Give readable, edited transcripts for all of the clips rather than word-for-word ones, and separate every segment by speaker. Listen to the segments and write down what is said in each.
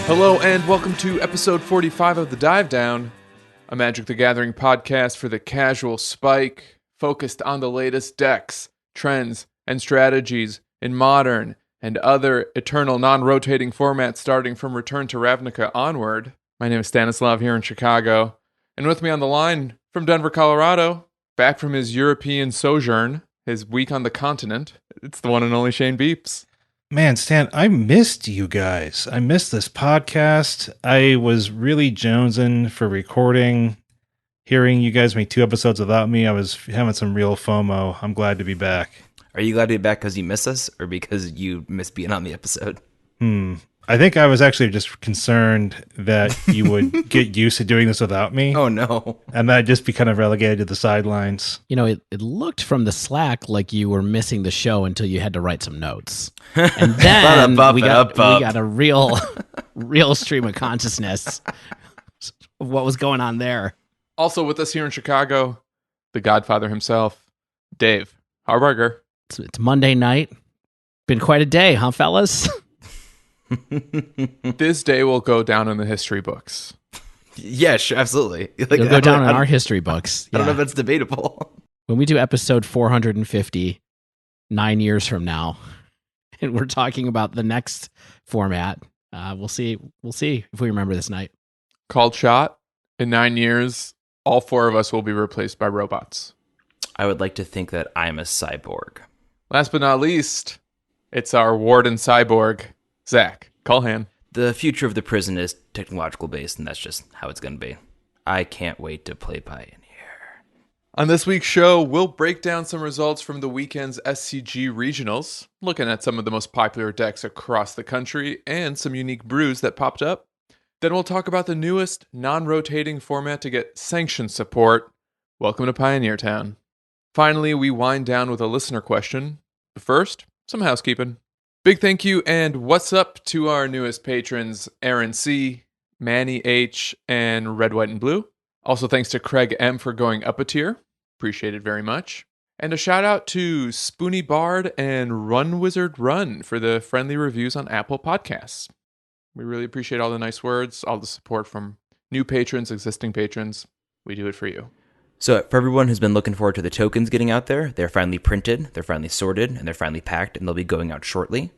Speaker 1: Hello and welcome to episode 45 of The Dive Down, a Magic the Gathering podcast for the casual spike, focused on the latest decks, trends, and strategies in modern and other eternal non-rotating formats starting from Return to Ravnica onward. My name is Stanislav here in Chicago, and with me on the line from Denver, Colorado, back from his European sojourn, his week on the continent, it's the one and only Shane Beeps.
Speaker 2: Man, Stan, I missed you guys. I missed this podcast. I was really jonesing for recording. Hearing you guys make 2 episodes without me, I was having some real FOMO. I'm glad to be back.
Speaker 3: Are you glad to be back because you miss us or because you miss being on the episode?
Speaker 2: I think I was actually just concerned that you would get used to doing this without me.
Speaker 3: Oh, no.
Speaker 2: And that I'd just be kind of relegated to the sidelines.
Speaker 4: You know, it looked from the Slack like you were missing the show until you had to write some notes. And then we got a real stream of consciousness of what was going on there.
Speaker 1: Also with us here in Chicago, the Godfather himself, Dave Harbarger.
Speaker 4: It's Monday night. Been quite a day, huh, fellas?
Speaker 1: This day will go down in the history books.
Speaker 3: Yeah, sure, absolutely.
Speaker 4: It'll go down in our history books.
Speaker 3: I don't know if that's debatable.
Speaker 4: When we do episode 450, 9 years from now, and we're talking about the next format, we'll see if we remember this night.
Speaker 1: Called shot. In 9 years, all 4 of us will be replaced by robots.
Speaker 3: I would like to think that I'm a cyborg.
Speaker 1: Last but not least, it's our warden cyborg, Zach Culhan.
Speaker 3: The future of the prison is technological based, and that's just how it's going to be. I can't wait to play Pioneer.
Speaker 1: On this week's show, we'll break down some results from the weekend's SCG Regionals, looking at some of the most popular decks across the country and some unique brews that popped up. Then we'll talk about the newest non-rotating format to get sanction support. Welcome to Pioneer Town. Finally, we wind down with a listener question. But first, some housekeeping. Big thank you and what's up to our newest patrons, Aaron C., Manny H., and Red, White, and Blue. Also thanks to Craig M. for going up a tier. Appreciate it very much. And a shout out to Spoony Bard and Run Wizard Run for the friendly reviews on Apple Podcasts. We really appreciate all the nice words, all the support from new patrons, existing patrons. We do it for you.
Speaker 3: So for everyone who's been looking forward to the tokens getting out there, they're finally printed, they're finally sorted, and they're finally packed, and they'll be going out shortly.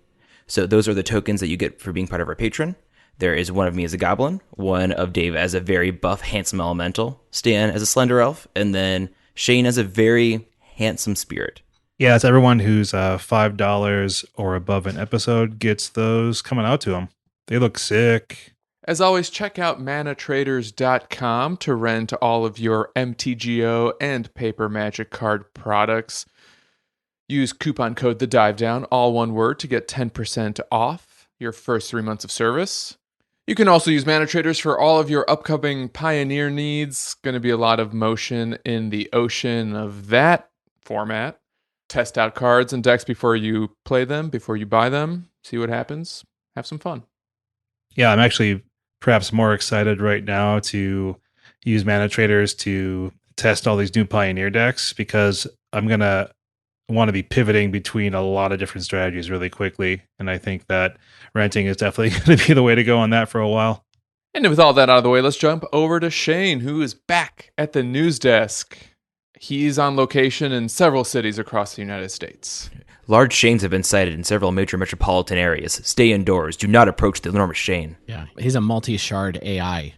Speaker 3: So those are the tokens that you get for being part of our patron. There is one of me as a goblin, one of Dave as a very buff, handsome elemental, Stan as a slender elf, and then Shane as a very handsome spirit.
Speaker 2: Yeah, it's everyone who's $5 or above an episode gets those coming out to them. They look sick.
Speaker 1: As always, check out manatraders.com to rent all of your MTGO and paper magic card products. Use coupon code THEDIVEDOWN, all one word, to get 10% off your first 3 months of service. You can also use Mana Traders for all of your upcoming Pioneer needs. Going to be a lot of motion in the ocean of that format. Test out cards and decks before you play them, before you buy them. See what happens. Have some fun.
Speaker 2: Yeah, I'm actually perhaps more excited right now to use Mana Traders to test all these new Pioneer decks because I'm going to want to be pivoting between a lot of different strategies really quickly. And I think that renting is definitely going to be the way to go on that for a while.
Speaker 1: And with all that out of the way, let's jump over to Shane, who is back at the news desk. He's on location in several cities across the United States.
Speaker 3: Large Shanes have been sighted in several major metropolitan areas. Stay indoors. Do not approach the enormous Shane.
Speaker 4: Yeah, he's a multi-shard AI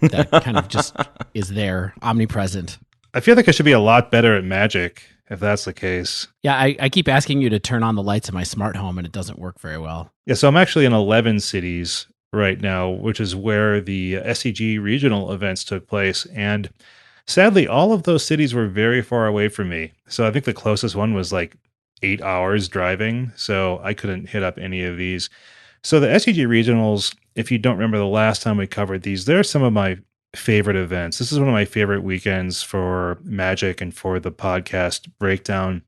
Speaker 4: that kind of just is there, omnipresent.
Speaker 2: I feel like I should be a lot better at Magic if that's the case.
Speaker 4: Yeah, I keep asking you to turn on the lights in my smart home, and it doesn't work very well.
Speaker 2: Yeah, so I'm actually in 11 cities right now, which is where the SCG Regional events took place. And sadly, all of those cities were very far away from me. So I think the closest one was like 8 hours driving, so I couldn't hit up any of these. So the SCG Regionals, if you don't remember the last time we covered these, they're some of my favorite events. This is one of my favorite weekends for Magic and for the podcast breakdown,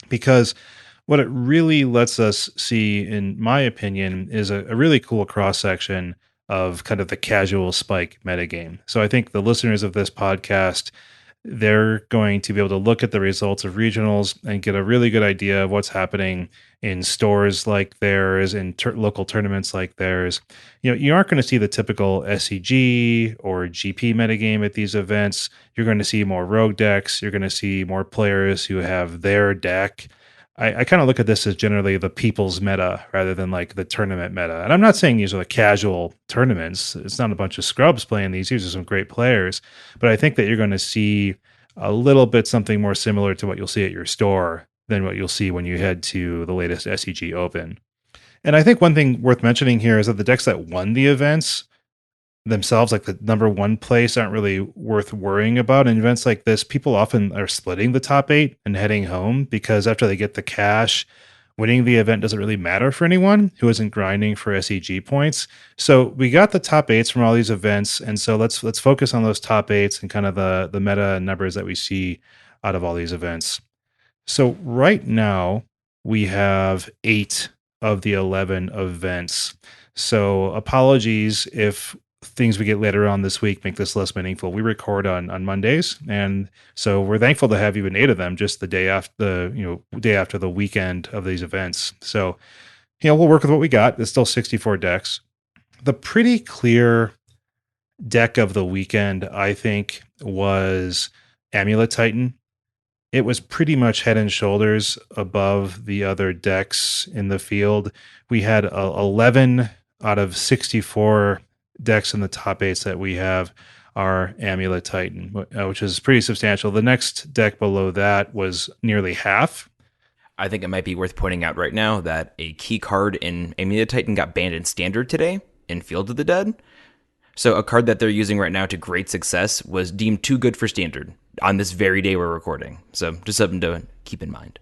Speaker 2: because what it really lets us see, in my opinion, is a really cool cross-section of kind of the casual spike metagame. So I think the listeners of this podcast they're going to be able to look at the results of regionals and get a really good idea of what's happening in stores like theirs, in local tournaments like theirs. You aren't going to see the typical SCG or GP metagame at these events. You're going to see more rogue decks. You're going to see more players who have their deck. I kind of look at this as generally the people's meta rather than like the tournament meta. And I'm not saying these are the casual tournaments. It's not a bunch of scrubs playing these. These are some great players. But I think that you're going to see a little bit something more similar to what you'll see at your store than what you'll see when you head to the latest SCG Open. And I think one thing worth mentioning here is that the decks that won the events themselves, like the number one place, aren't really worth worrying about. In events like this, people often are splitting the top 8 and heading home because after they get the cash, winning the event doesn't really matter for anyone who isn't grinding for SCG points. So we got the top 8s from all these events, and so let's focus on those top 8s and kind of the meta numbers that we see out of all these events. So right now we have 8 of the 11 events. So apologies if things we get later on this week make this less meaningful. We record on Mondays, and so we're thankful to have even 8 of them just the day after the weekend of these events. So we'll work with what we got. There's still 64 decks. The pretty clear deck of the weekend, I think, was Amulet Titan. It was pretty much head and shoulders above the other decks in the field. We had 11 out of 64 decks in the top 8s that we have are Amulet Titan, which is pretty substantial. The next deck below that was nearly half.
Speaker 3: I think it might be worth pointing out right now that a key card in Amulet Titan got banned in Standard today in Field of the Dead. So a card that they're using right now to great success was deemed too good for Standard on this very day we're recording. So just something to keep in mind.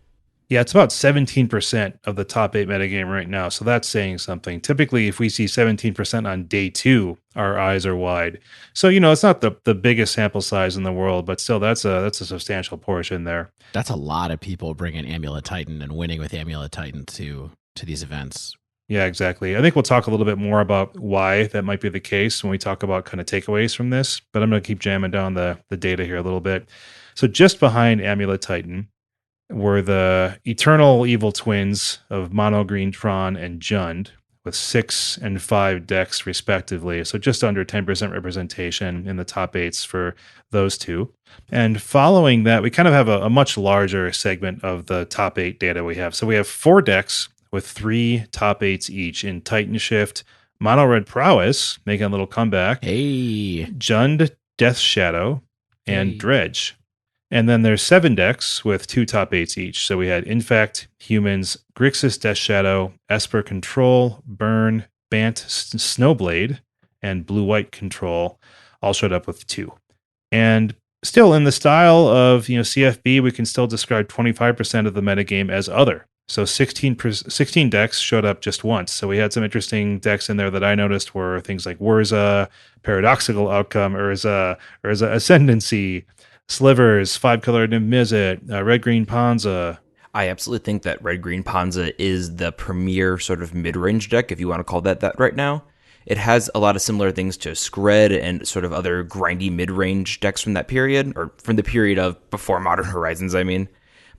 Speaker 2: Yeah, it's about 17% of the top 8 metagame right now. So that's saying something. Typically, if we see 17% on day 2, our eyes are wide. So, it's not the biggest sample size in the world, but still that's a substantial portion there.
Speaker 4: That's a lot of people bringing Amulet Titan and winning with Amulet Titan to these events.
Speaker 2: Yeah, exactly. I think we'll talk a little bit more about why that might be the case when we talk about kind of takeaways from this, but I'm going to keep jamming down the data here a little bit. So just behind Amulet Titan were the Eternal Evil Twins of Mono Green Tron and Jund with 6 and 5 decks respectively. So just under 10% representation in the top 8s for those two. And following that, we kind of have a much larger segment of the top 8 data we have. So we have 4 decks with 3 top 8s each in Titan Shift, Mono Red Prowess, making a little comeback.
Speaker 4: Hey.
Speaker 2: Jund Death Shadow, and Dredge. And then there's 7 decks with 2 top 8s each. So we had Infect, Humans, Grixis Death Shadow, Esper Control, Burn, Bant Snowblade, and Blue-White Control all showed up with 2. And still in the style of CFB, we can still describe 25% of the metagame as other. So 16 decks showed up just once. So we had some interesting decks in there that I noticed were things like Wurza, Paradoxical Outcome, Urza Ascendancy, Slivers, 5-color Niv-Mizzet, Red-Green Panza.
Speaker 3: I absolutely think that Red-Green Panza is the premier sort of mid-range deck, if you want to call that right now. It has a lot of similar things to Skred and sort of other grindy mid-range decks from that period, or from the period of before Modern Horizons, I mean.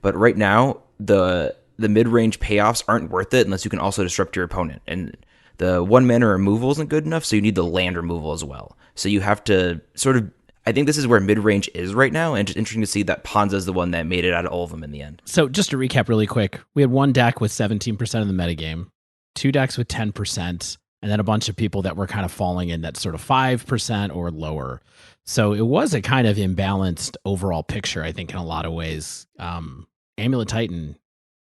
Speaker 3: But right now, the mid-range payoffs aren't worth it unless you can also disrupt your opponent. And the 1-mana removal isn't good enough, so you need the land removal as well. So you have to sort of... I think this is where mid-range is right now, and just interesting to see that Panza is the one that made it out of all of them in the end.
Speaker 4: So just to recap really quick, we had 1 deck with 17% of the metagame, 2 decks with 10%, and then a bunch of people that were kind of falling in that sort of 5% or lower. So it was a kind of imbalanced overall picture, I think, in a lot of ways. Amulet Titan,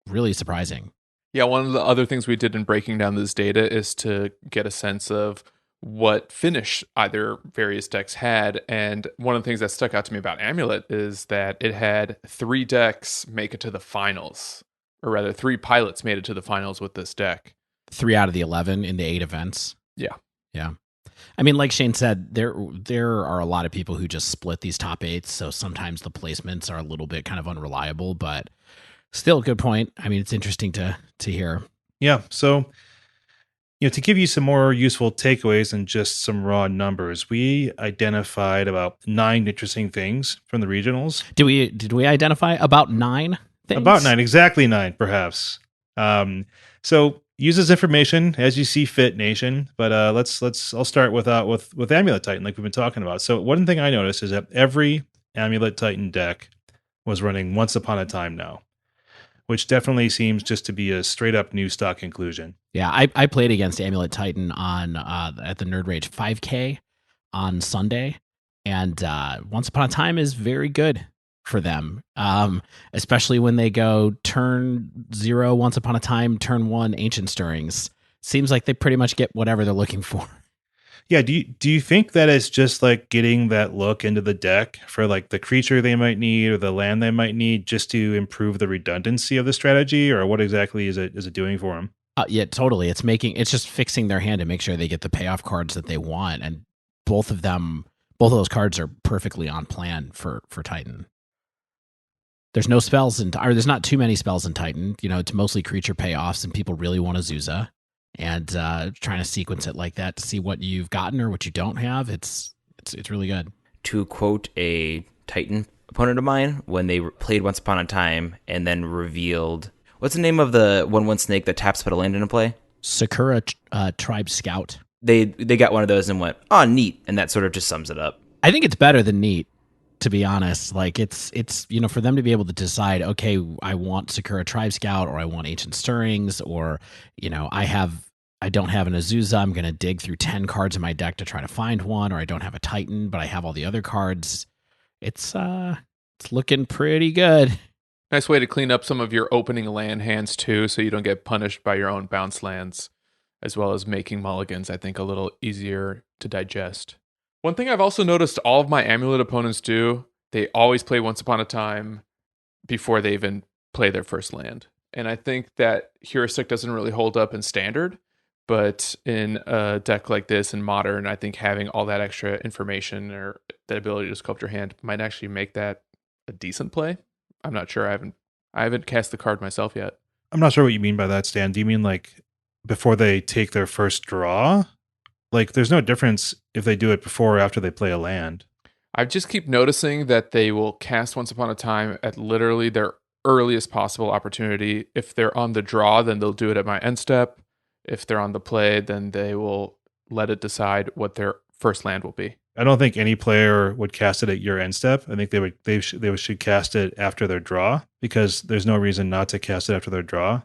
Speaker 4: really surprising.
Speaker 1: Yeah, one of the other things we did in breaking down this data is to get a sense of what finish either various decks had. And one of the things that stuck out to me about Amulet is that it had 3 decks make it to the finals, or rather 3 pilots made it to the finals with this deck.
Speaker 4: 3 out of the 11 in the 8 events.
Speaker 1: Yeah.
Speaker 4: I mean, like Shane said, there are a lot of people who just split these top 8s, so sometimes the placements are a little bit kind of unreliable, but still a good point. I mean, it's interesting to hear.
Speaker 2: Yeah, so To give you some more useful takeaways than just some raw numbers, we identified about 9 interesting things from the regionals.
Speaker 4: Did we identify about 9 things?
Speaker 2: About 9, exactly 9, perhaps. So use this information as you see fit, nation. But I'll start with Amulet Titan, like we've been talking about. So one thing I noticed is that every Amulet Titan deck was running Once Upon a Time now, which definitely seems just to be a straight up new stock inclusion.
Speaker 4: Yeah, I played against Amulet Titan on at the Nerd Rage 5K on Sunday, and Once Upon a Time is very good for them, especially when they go turn 0 Once Upon a Time, turn 1 Ancient Stirrings. Seems like they pretty much get whatever they're looking for.
Speaker 2: Yeah, do you think that it's just like getting that look into the deck for like the creature they might need or the land they might need just to improve the redundancy of the strategy, or what exactly is it doing for them?
Speaker 4: Yeah, totally. It's just fixing their hand to make sure they get the payoff cards that they want, and both of those cards are perfectly on plan for Titan. There's no spells or there's not too many spells in Titan. It's mostly creature payoffs, and people really want Azusa. And trying to sequence it like that to see what you've gotten or what you don't have, it's really good.
Speaker 3: To quote a Titan opponent of mine, when they played Once Upon a Time and then revealed, what's the name of the 1/1 snake that taps put a land into play?
Speaker 4: Sakura Tribe Scout.
Speaker 3: They got one of those and went, oh, neat, and that sort of just sums it up.
Speaker 4: I think it's better than neat, to be honest. Like it's for them to be able to decide, okay, I want Sakura Tribe Scout, or I want Ancient Stirrings, or I don't have an Azusa, I'm going to dig through 10 cards in my deck to try to find one, or I don't have a Titan, but I have all the other cards. It's looking pretty good.
Speaker 1: Nice way to clean up some of your opening land hands too, so you don't get punished by your own bounce lands, as well as making mulligans, I think, a little easier to digest. One thing I've also noticed all of my Amulet opponents do, they always play Once Upon a Time before they even play their first land. And I think that heuristic doesn't really hold up in Standard, but in a deck like this in Modern, I think having all that extra information or that ability to sculpt your hand might actually make that a decent play. I'm not sure. I haven't cast the card myself yet.
Speaker 2: I'm not sure what you mean by that, Stan. Do you mean like before they take their first draw? Like there's no difference if they do it before or after they play a land.
Speaker 1: I just keep noticing that they will cast Once Upon a Time at literally their earliest possible opportunity. If they're on the draw, then they'll do it at my end step. If they're on the play, then they will let it decide what their first land will be.
Speaker 2: I don't think any player would cast it at your end step. I think they should cast it after their draw, because there's no reason not to cast it after their draw.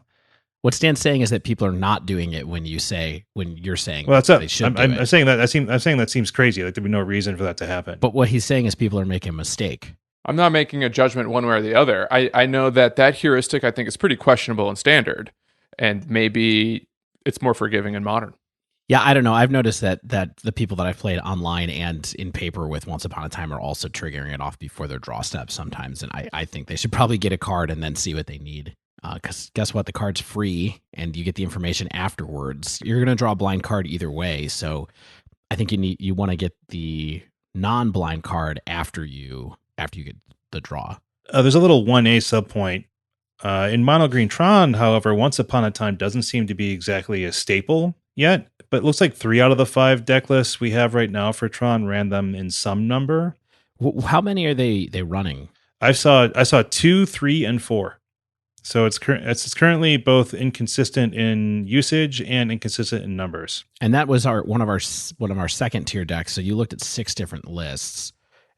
Speaker 4: What Stan's saying is that people are not doing it when you're saying.
Speaker 2: Well, that's up.
Speaker 4: They should
Speaker 2: I'm saying that. I'm saying that seems crazy. Like there'd be no reason for that to happen.
Speaker 4: But what he's saying is people are making a mistake.
Speaker 1: I'm not making a judgment one way or the other. I know that heuristic, I think, is pretty questionable in Standard, and maybe it's more forgiving in Modern.
Speaker 4: Yeah, I don't know. I've noticed that the people that I've played online and in paper with Once Upon a Time are also triggering it off before their draw steps sometimes, and I think they should probably get a card and then see what they need. Because guess what? The card's free, and you get the information afterwards. You're going to draw a blind card either way, so I think you want to get the non-blind card after you get the draw.
Speaker 2: There's a little 1A subpoint. In Mono Green Tron, however, Once Upon a Time doesn't seem to be exactly a staple yet, but it looks like 3 out of the 5 deck lists we have right now for Tron ran them in some number.
Speaker 4: How many are they running?
Speaker 2: I saw 2, 3, and 4. So it's currently both inconsistent in usage and inconsistent in numbers.
Speaker 4: And that was one of our second tier decks. So you looked at 6 different lists,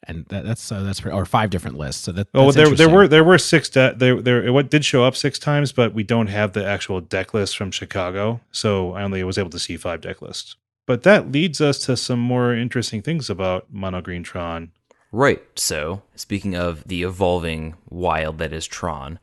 Speaker 4: and that's or 5 different lists. So that's
Speaker 2: there were 6 it did show up 6 times, but we don't have the actual deck list from Chicago, so I only was able to see 5 deck lists. But that leads us to some more interesting things about Mono Green Tron.
Speaker 3: Right. So speaking of the evolving wild that is Tron,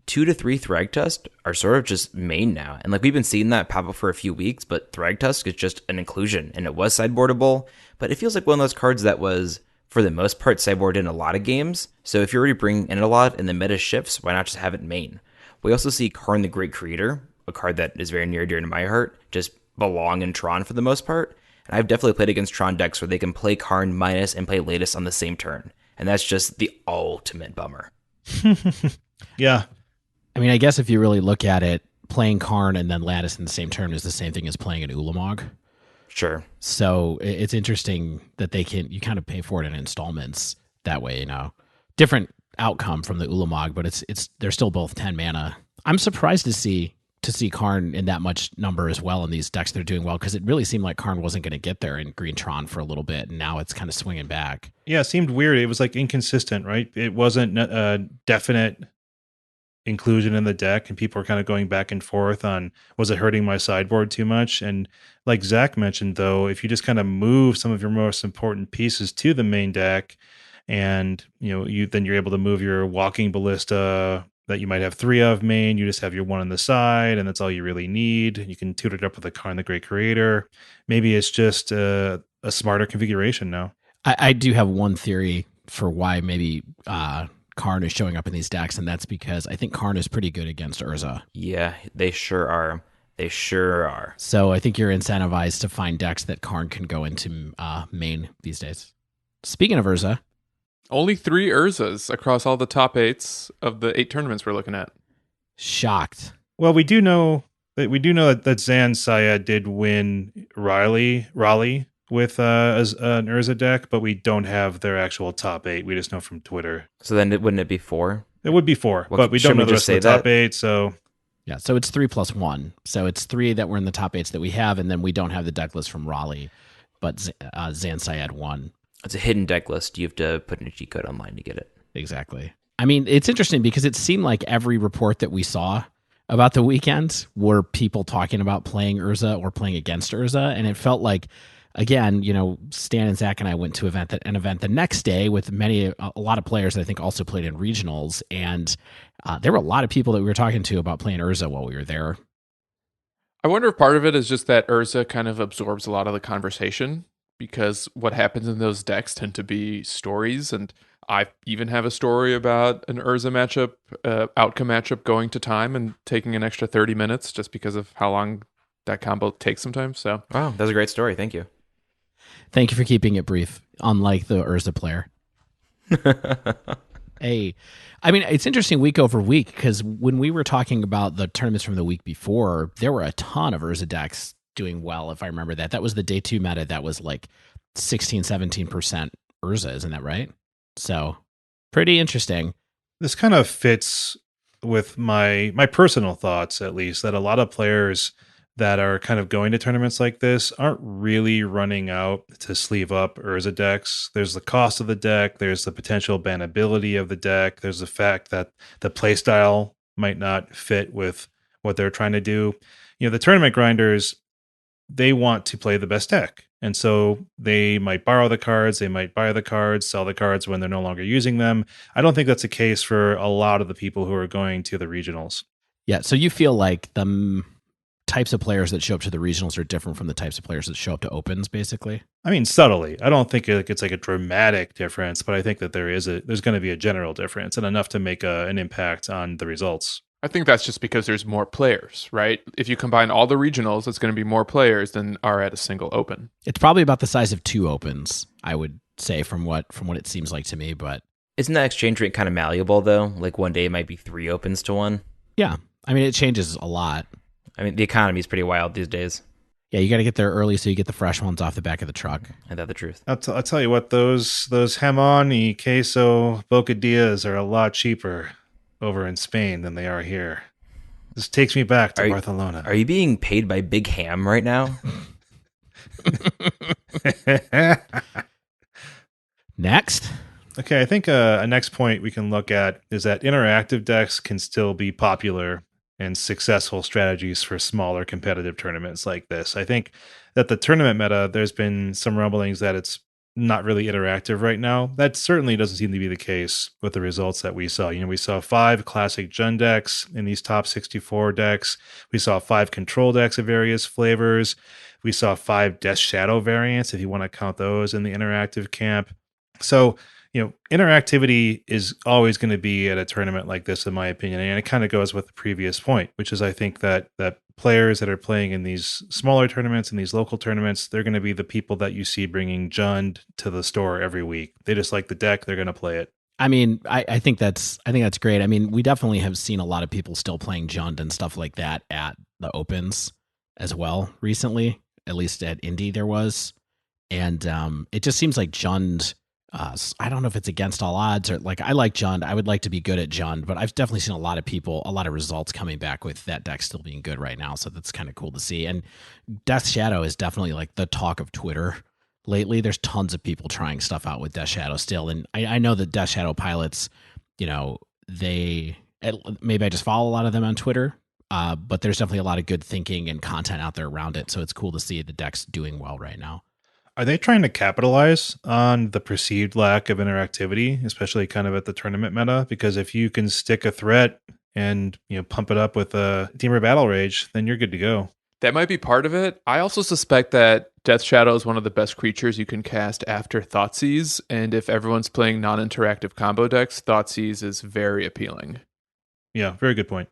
Speaker 3: 2 to 3 Thragtusk are sort of just main now. And like we've been seeing that pop up for a few weeks, but Thragtusk is just an inclusion, and it was sideboardable, but it feels like one of those cards that was, for the most part, sideboarded in a lot of games. So if you're already bringing in a lot and the meta shifts, why not just have it main? We also see Karn the Great Creator, a card that is very near and dear to my heart, just belong in Tron for the most part. And I've definitely played against Tron decks where they can play Karn minus and play latest on the same turn. And that's just the ultimate bummer.
Speaker 2: Yeah.
Speaker 4: I mean, I guess if you really look at it, playing Karn and then Lattice in the same turn is the same thing as playing an Ulamog.
Speaker 3: Sure.
Speaker 4: So it's interesting that you kind of pay for it in installments that way, different outcome from the Ulamog, but they're still both 10 mana. I'm surprised to see Karn in that much number as well in these decks that are doing well, because it really seemed like Karn wasn't going to get there in Green Tron for a little bit, and now it's kind of swinging back.
Speaker 2: Yeah, it seemed weird. It was like inconsistent, right? It wasn't a definite inclusion in the deck, and people were kind of going back and forth on, was it hurting my sideboard too much? And like Zach mentioned, though, if you just kind of move some of your most important pieces to the main deck, and then you're able to move your Walking Ballista that you might have 3 of main, you just have your 1 on the side, and that's all you really need. You can tutor it up with a Karn the Great Creator. Maybe it's just a smarter configuration now.
Speaker 4: I do have one theory for why maybe Karn is showing up in these decks, and that's because I think Karn is pretty good against Urza.
Speaker 3: Yeah, they sure are. They sure are.
Speaker 4: So I think you're incentivized to find decks that Karn can go into main these days. Speaking of Urza,
Speaker 1: only 3 Urzas across all the top 8s of the 8 tournaments we're looking at.
Speaker 4: Shocked.
Speaker 2: Well, we do know that Zan Syed did win Raleigh with an Urza deck, but we don't have their actual top 8. We just know from Twitter.
Speaker 3: So then wouldn't it be 4?
Speaker 2: It would be 4, but we don't know the rest of the top 8. So
Speaker 4: yeah, so it's 3 plus 1. So it's 3 that were in the top 8s that we have, and then we don't have the deck list from Raleigh, but Zan Syed won.
Speaker 3: It's a hidden deck list. You have to put in a cheat code online to get it.
Speaker 4: Exactly. I mean, it's interesting because it seemed like every report that we saw about the weekend were people talking about playing Urza or playing against Urza, and it felt like, again, Stan and Zach and I went to an event the next day with a lot of players that I think also played in regionals, and there were a lot of people that we were talking to about playing Urza while we were there.
Speaker 1: I wonder if part of it is just that Urza kind of absorbs a lot of the conversation, because what happens in those decks tend to be stories, and I even have a story about an Urza matchup, outcome matchup going to time and taking an extra 30 minutes just because of how long that combo takes sometimes. So,
Speaker 3: wow, that's a great story. Thank you.
Speaker 4: Thank you for keeping it brief, unlike the Urza player. Hey, I mean, it's interesting week over week, because when we were talking about the tournaments from the week before, there were a ton of Urza decks doing well, if I remember that. That was the day 2 meta that was like 16-17% Urza, isn't that right? So pretty interesting.
Speaker 2: This kind of fits with my personal thoughts, at least, that a lot of players that are kind of going to tournaments like this aren't really running out to sleeve up Urza decks. There's the cost of the deck, there's the potential bannability of the deck, there's the fact that the playstyle might not fit with what they're trying to do. The tournament grinders, they want to play the best deck. And so they might borrow the cards, they might buy the cards, sell the cards when they're no longer using them. I don't think that's the case for a lot of the people who are going to the regionals.
Speaker 4: Yeah, so you feel like the types of players that show up to the regionals are different from the types of players that show up to opens, basically?
Speaker 2: I mean, subtly. I don't think it's like a dramatic difference, but I think that there's going to be a general difference, and enough to make an impact on the results.
Speaker 1: I think that's just because there's more players, right? If you combine all the regionals, it's going to be more players than are at a single open.
Speaker 4: It's probably about the size of 2 opens, I would say, from what it seems like to me. But
Speaker 3: isn't that exchange rate kind of malleable, though? Like one day it might be 3 opens to 1.
Speaker 4: Yeah, I mean, it changes a lot.
Speaker 3: I mean, the economy is pretty wild these days.
Speaker 4: Yeah, you got to get there early so you get the fresh ones off the back of the truck.
Speaker 3: Ain't that the truth?
Speaker 2: I'll tell you what, those jamon y queso bocadillas are a lot cheaper over in Spain than they are here. This takes me back to Barcelona.
Speaker 3: Are you being paid by Big Ham right now?
Speaker 4: Next.
Speaker 2: Okay, I think a next point we can look at is that interactive decks can still be popular and successful strategies for smaller competitive tournaments like this. I think that the tournament meta, there's been some rumblings that it's not really interactive right now. That certainly doesn't seem to be the case with the results that we saw. We saw 5 classic Jund decks in these top 64 decks. We saw 5 control decks of various flavors. We saw 5 Death Shadow variants, if you want to count those in the interactive camp. So, interactivity is always going to be at a tournament like this, in my opinion. And it kind of goes with the previous point, which is I think that players that are playing in these smaller tournaments and these local tournaments, they're going to be the people that you see bringing Jund to the store every week. They just like the deck, they're going to play it.
Speaker 4: I mean, I think that's great. I mean, we definitely have seen a lot of people still playing Jund and stuff like that at the opens as well recently. At least at Indy there was, and it just seems like Jund. I don't know if it's against all odds or like I like Jund. I would like to be good at Jund, but I've definitely seen a lot of results coming back with that deck still being good right now. So that's kind of cool to see. And Death Shadow is definitely like the talk of Twitter lately. There's tons of people trying stuff out with Death Shadow still, and I know that Death Shadow pilots, maybe I just follow a lot of them on Twitter, but there's definitely a lot of good thinking and content out there around it. So it's cool to see the deck's doing well right now.
Speaker 2: Are they trying to capitalize on the perceived lack of interactivity, especially kind of at the tournament meta? Because if you can stick a threat and pump it up with a Temur Battle Rage, then you're good to go.
Speaker 1: That might be part of it. I also suspect that Death Shadow is one of the best creatures you can cast after Thoughtseize, and if everyone's playing non-interactive combo decks, Thoughtseize is very appealing.
Speaker 2: Yeah, very good point.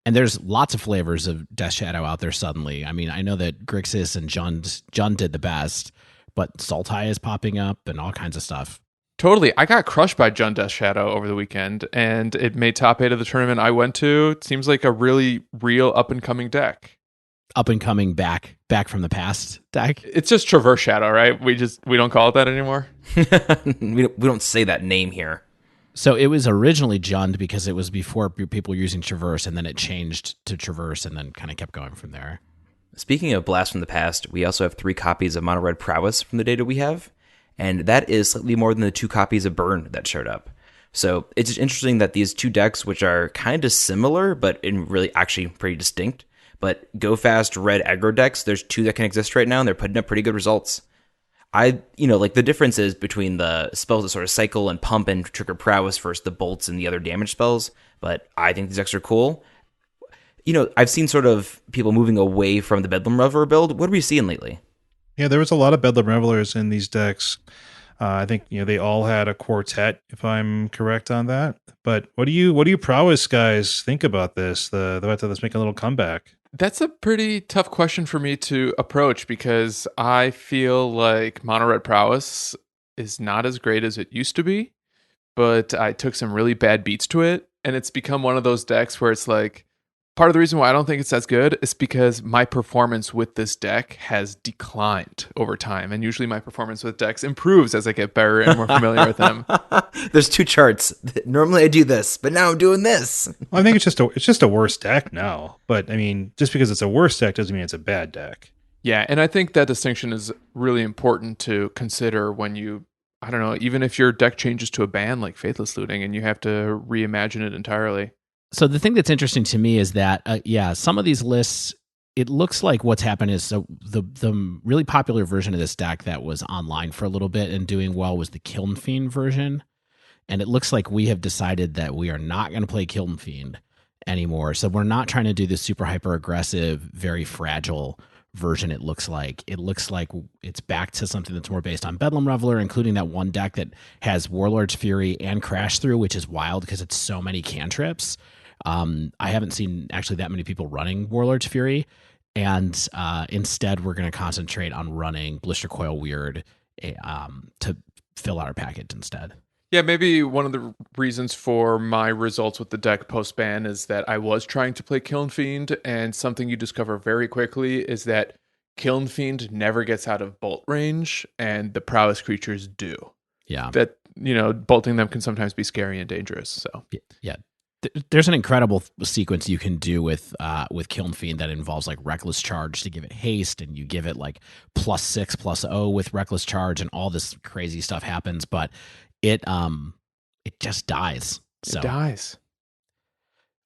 Speaker 4: And there's lots of flavors of Death Shadow out there suddenly. I mean, I know that Grixis and Jund did the best, but Sultai is popping up and all kinds of stuff.
Speaker 1: Totally. I got crushed by Jund Death Shadow over the weekend, and it made top 8 of the tournament I went to. It seems like a really real up-and-coming deck.
Speaker 4: Up-and-coming back from the past deck?
Speaker 1: It's just Traverse Shadow, right? We don't call it that anymore?
Speaker 3: we don't say that name here.
Speaker 4: So it was originally Jund because it was before people were using Traverse, and then it changed to Traverse and then kind of kept going from there.
Speaker 3: Speaking of Blast from the Past, we also have 3 copies of Mono Red Prowess from the data we have, and that is slightly more than the 2 copies of Burn that showed up. So it's just interesting that these 2 decks, which are kind of similar, but in really actually pretty distinct, but Go Fast Red aggro decks, there's 2 that can exist right now, and they're putting up pretty good results. The differences between the spells that sort of cycle and pump and trigger prowess versus the bolts and the other damage spells, but I think these decks are cool. I've seen sort of people moving away from the Bedlam Reveler build. What are we seeing lately?
Speaker 2: Yeah, there was a lot of Bedlam Revelers in these decks. I think they all had a quartet, if I'm correct on that. But what do you prowess guys think about this? The fact that let's make a little comeback.
Speaker 1: That's a pretty tough question for me to approach because I feel like Mono Red Prowess is not as great as it used to be, but I took some really bad beats to it, and it's become one of those decks where it's like, part of the reason why I don't think it's as good is because my performance with this deck has declined over time, and usually my performance with decks improves as I get better and more familiar with them.
Speaker 3: There's 2 charts. Normally I do this, but now I'm doing this.
Speaker 2: Well, I think it's just a worse deck now. But I mean, just because it's a worse deck doesn't mean it's a bad deck.
Speaker 1: Yeah, and I think that distinction is really important to consider when you, I don't know, even if your deck changes to a ban like Faithless Looting and you have to reimagine it entirely.
Speaker 4: So the thing that's interesting to me is that, some of these lists, it looks like what's happened is the really popular version of this deck that was online for a little bit and doing well was the Kiln Fiend version. And it looks like we have decided that we are not going to play Kiln Fiend anymore. So we're not trying to do this super hyper aggressive, very fragile version. It looks like it's back to something that's more based on Bedlam Reveler, including that one deck that has Warlord's Fury and Crash Through, which is wild because it's so many cantrips. I haven't seen actually that many people running Warlord's Fury, and instead we're going to concentrate on running Blister Coil Weird to fill out our package instead.
Speaker 1: Yeah, maybe one of the reasons for my results with the deck post-ban is that I was trying to play Kiln Fiend, and something you discover very quickly is that Kiln Fiend never gets out of bolt range, and the prowess creatures do.
Speaker 4: Yeah.
Speaker 1: That, bolting them can sometimes be scary and dangerous, so.
Speaker 4: Yeah. There's an incredible sequence you can do with Kiln Fiend that involves like Reckless Charge to give it haste, and you give it like +6/+0 with Reckless Charge, and all this crazy stuff happens, but it just dies. So.
Speaker 1: It dies.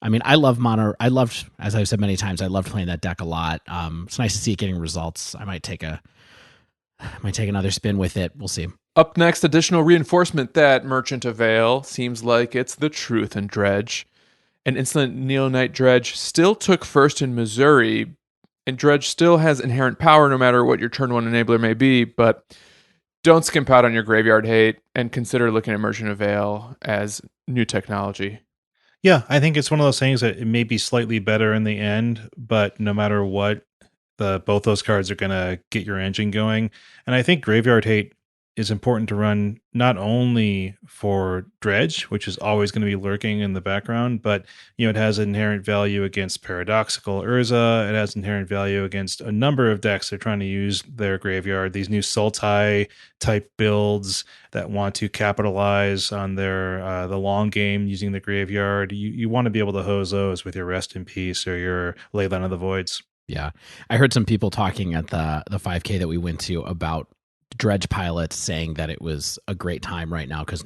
Speaker 4: I mean, as I've said many times, I loved playing that deck a lot. It's nice to see it getting results. I might take another spin with it. We'll see.
Speaker 1: Up next, additional reinforcement that Merchant of Vale seems like it's the truth in Dredge. An Insolent Neonite Dredge still took first in Missouri, and Dredge still has inherent power no matter what your turn 1 enabler may be, but don't skimp out on your graveyard hate and consider looking at Merchant of Vale as new technology.
Speaker 2: Yeah, I think it's one of those things that it may be slightly better in the end, but no matter what, both those cards are going to get your engine going. And I think Graveyard Hate is important to run not only for dredge, which is always going to be lurking in the background, but it has inherent value against paradoxical Urza. It has inherent value against a number of decks that are trying to use their graveyard. These new Sultai type builds that want to capitalize on their the long game using the graveyard. You want to be able to hose those with your Rest in Peace or your Leyline of the Voids.
Speaker 4: Yeah, I heard some people talking at the 5K that we went to about dredge pilots saying that it was a great time right now because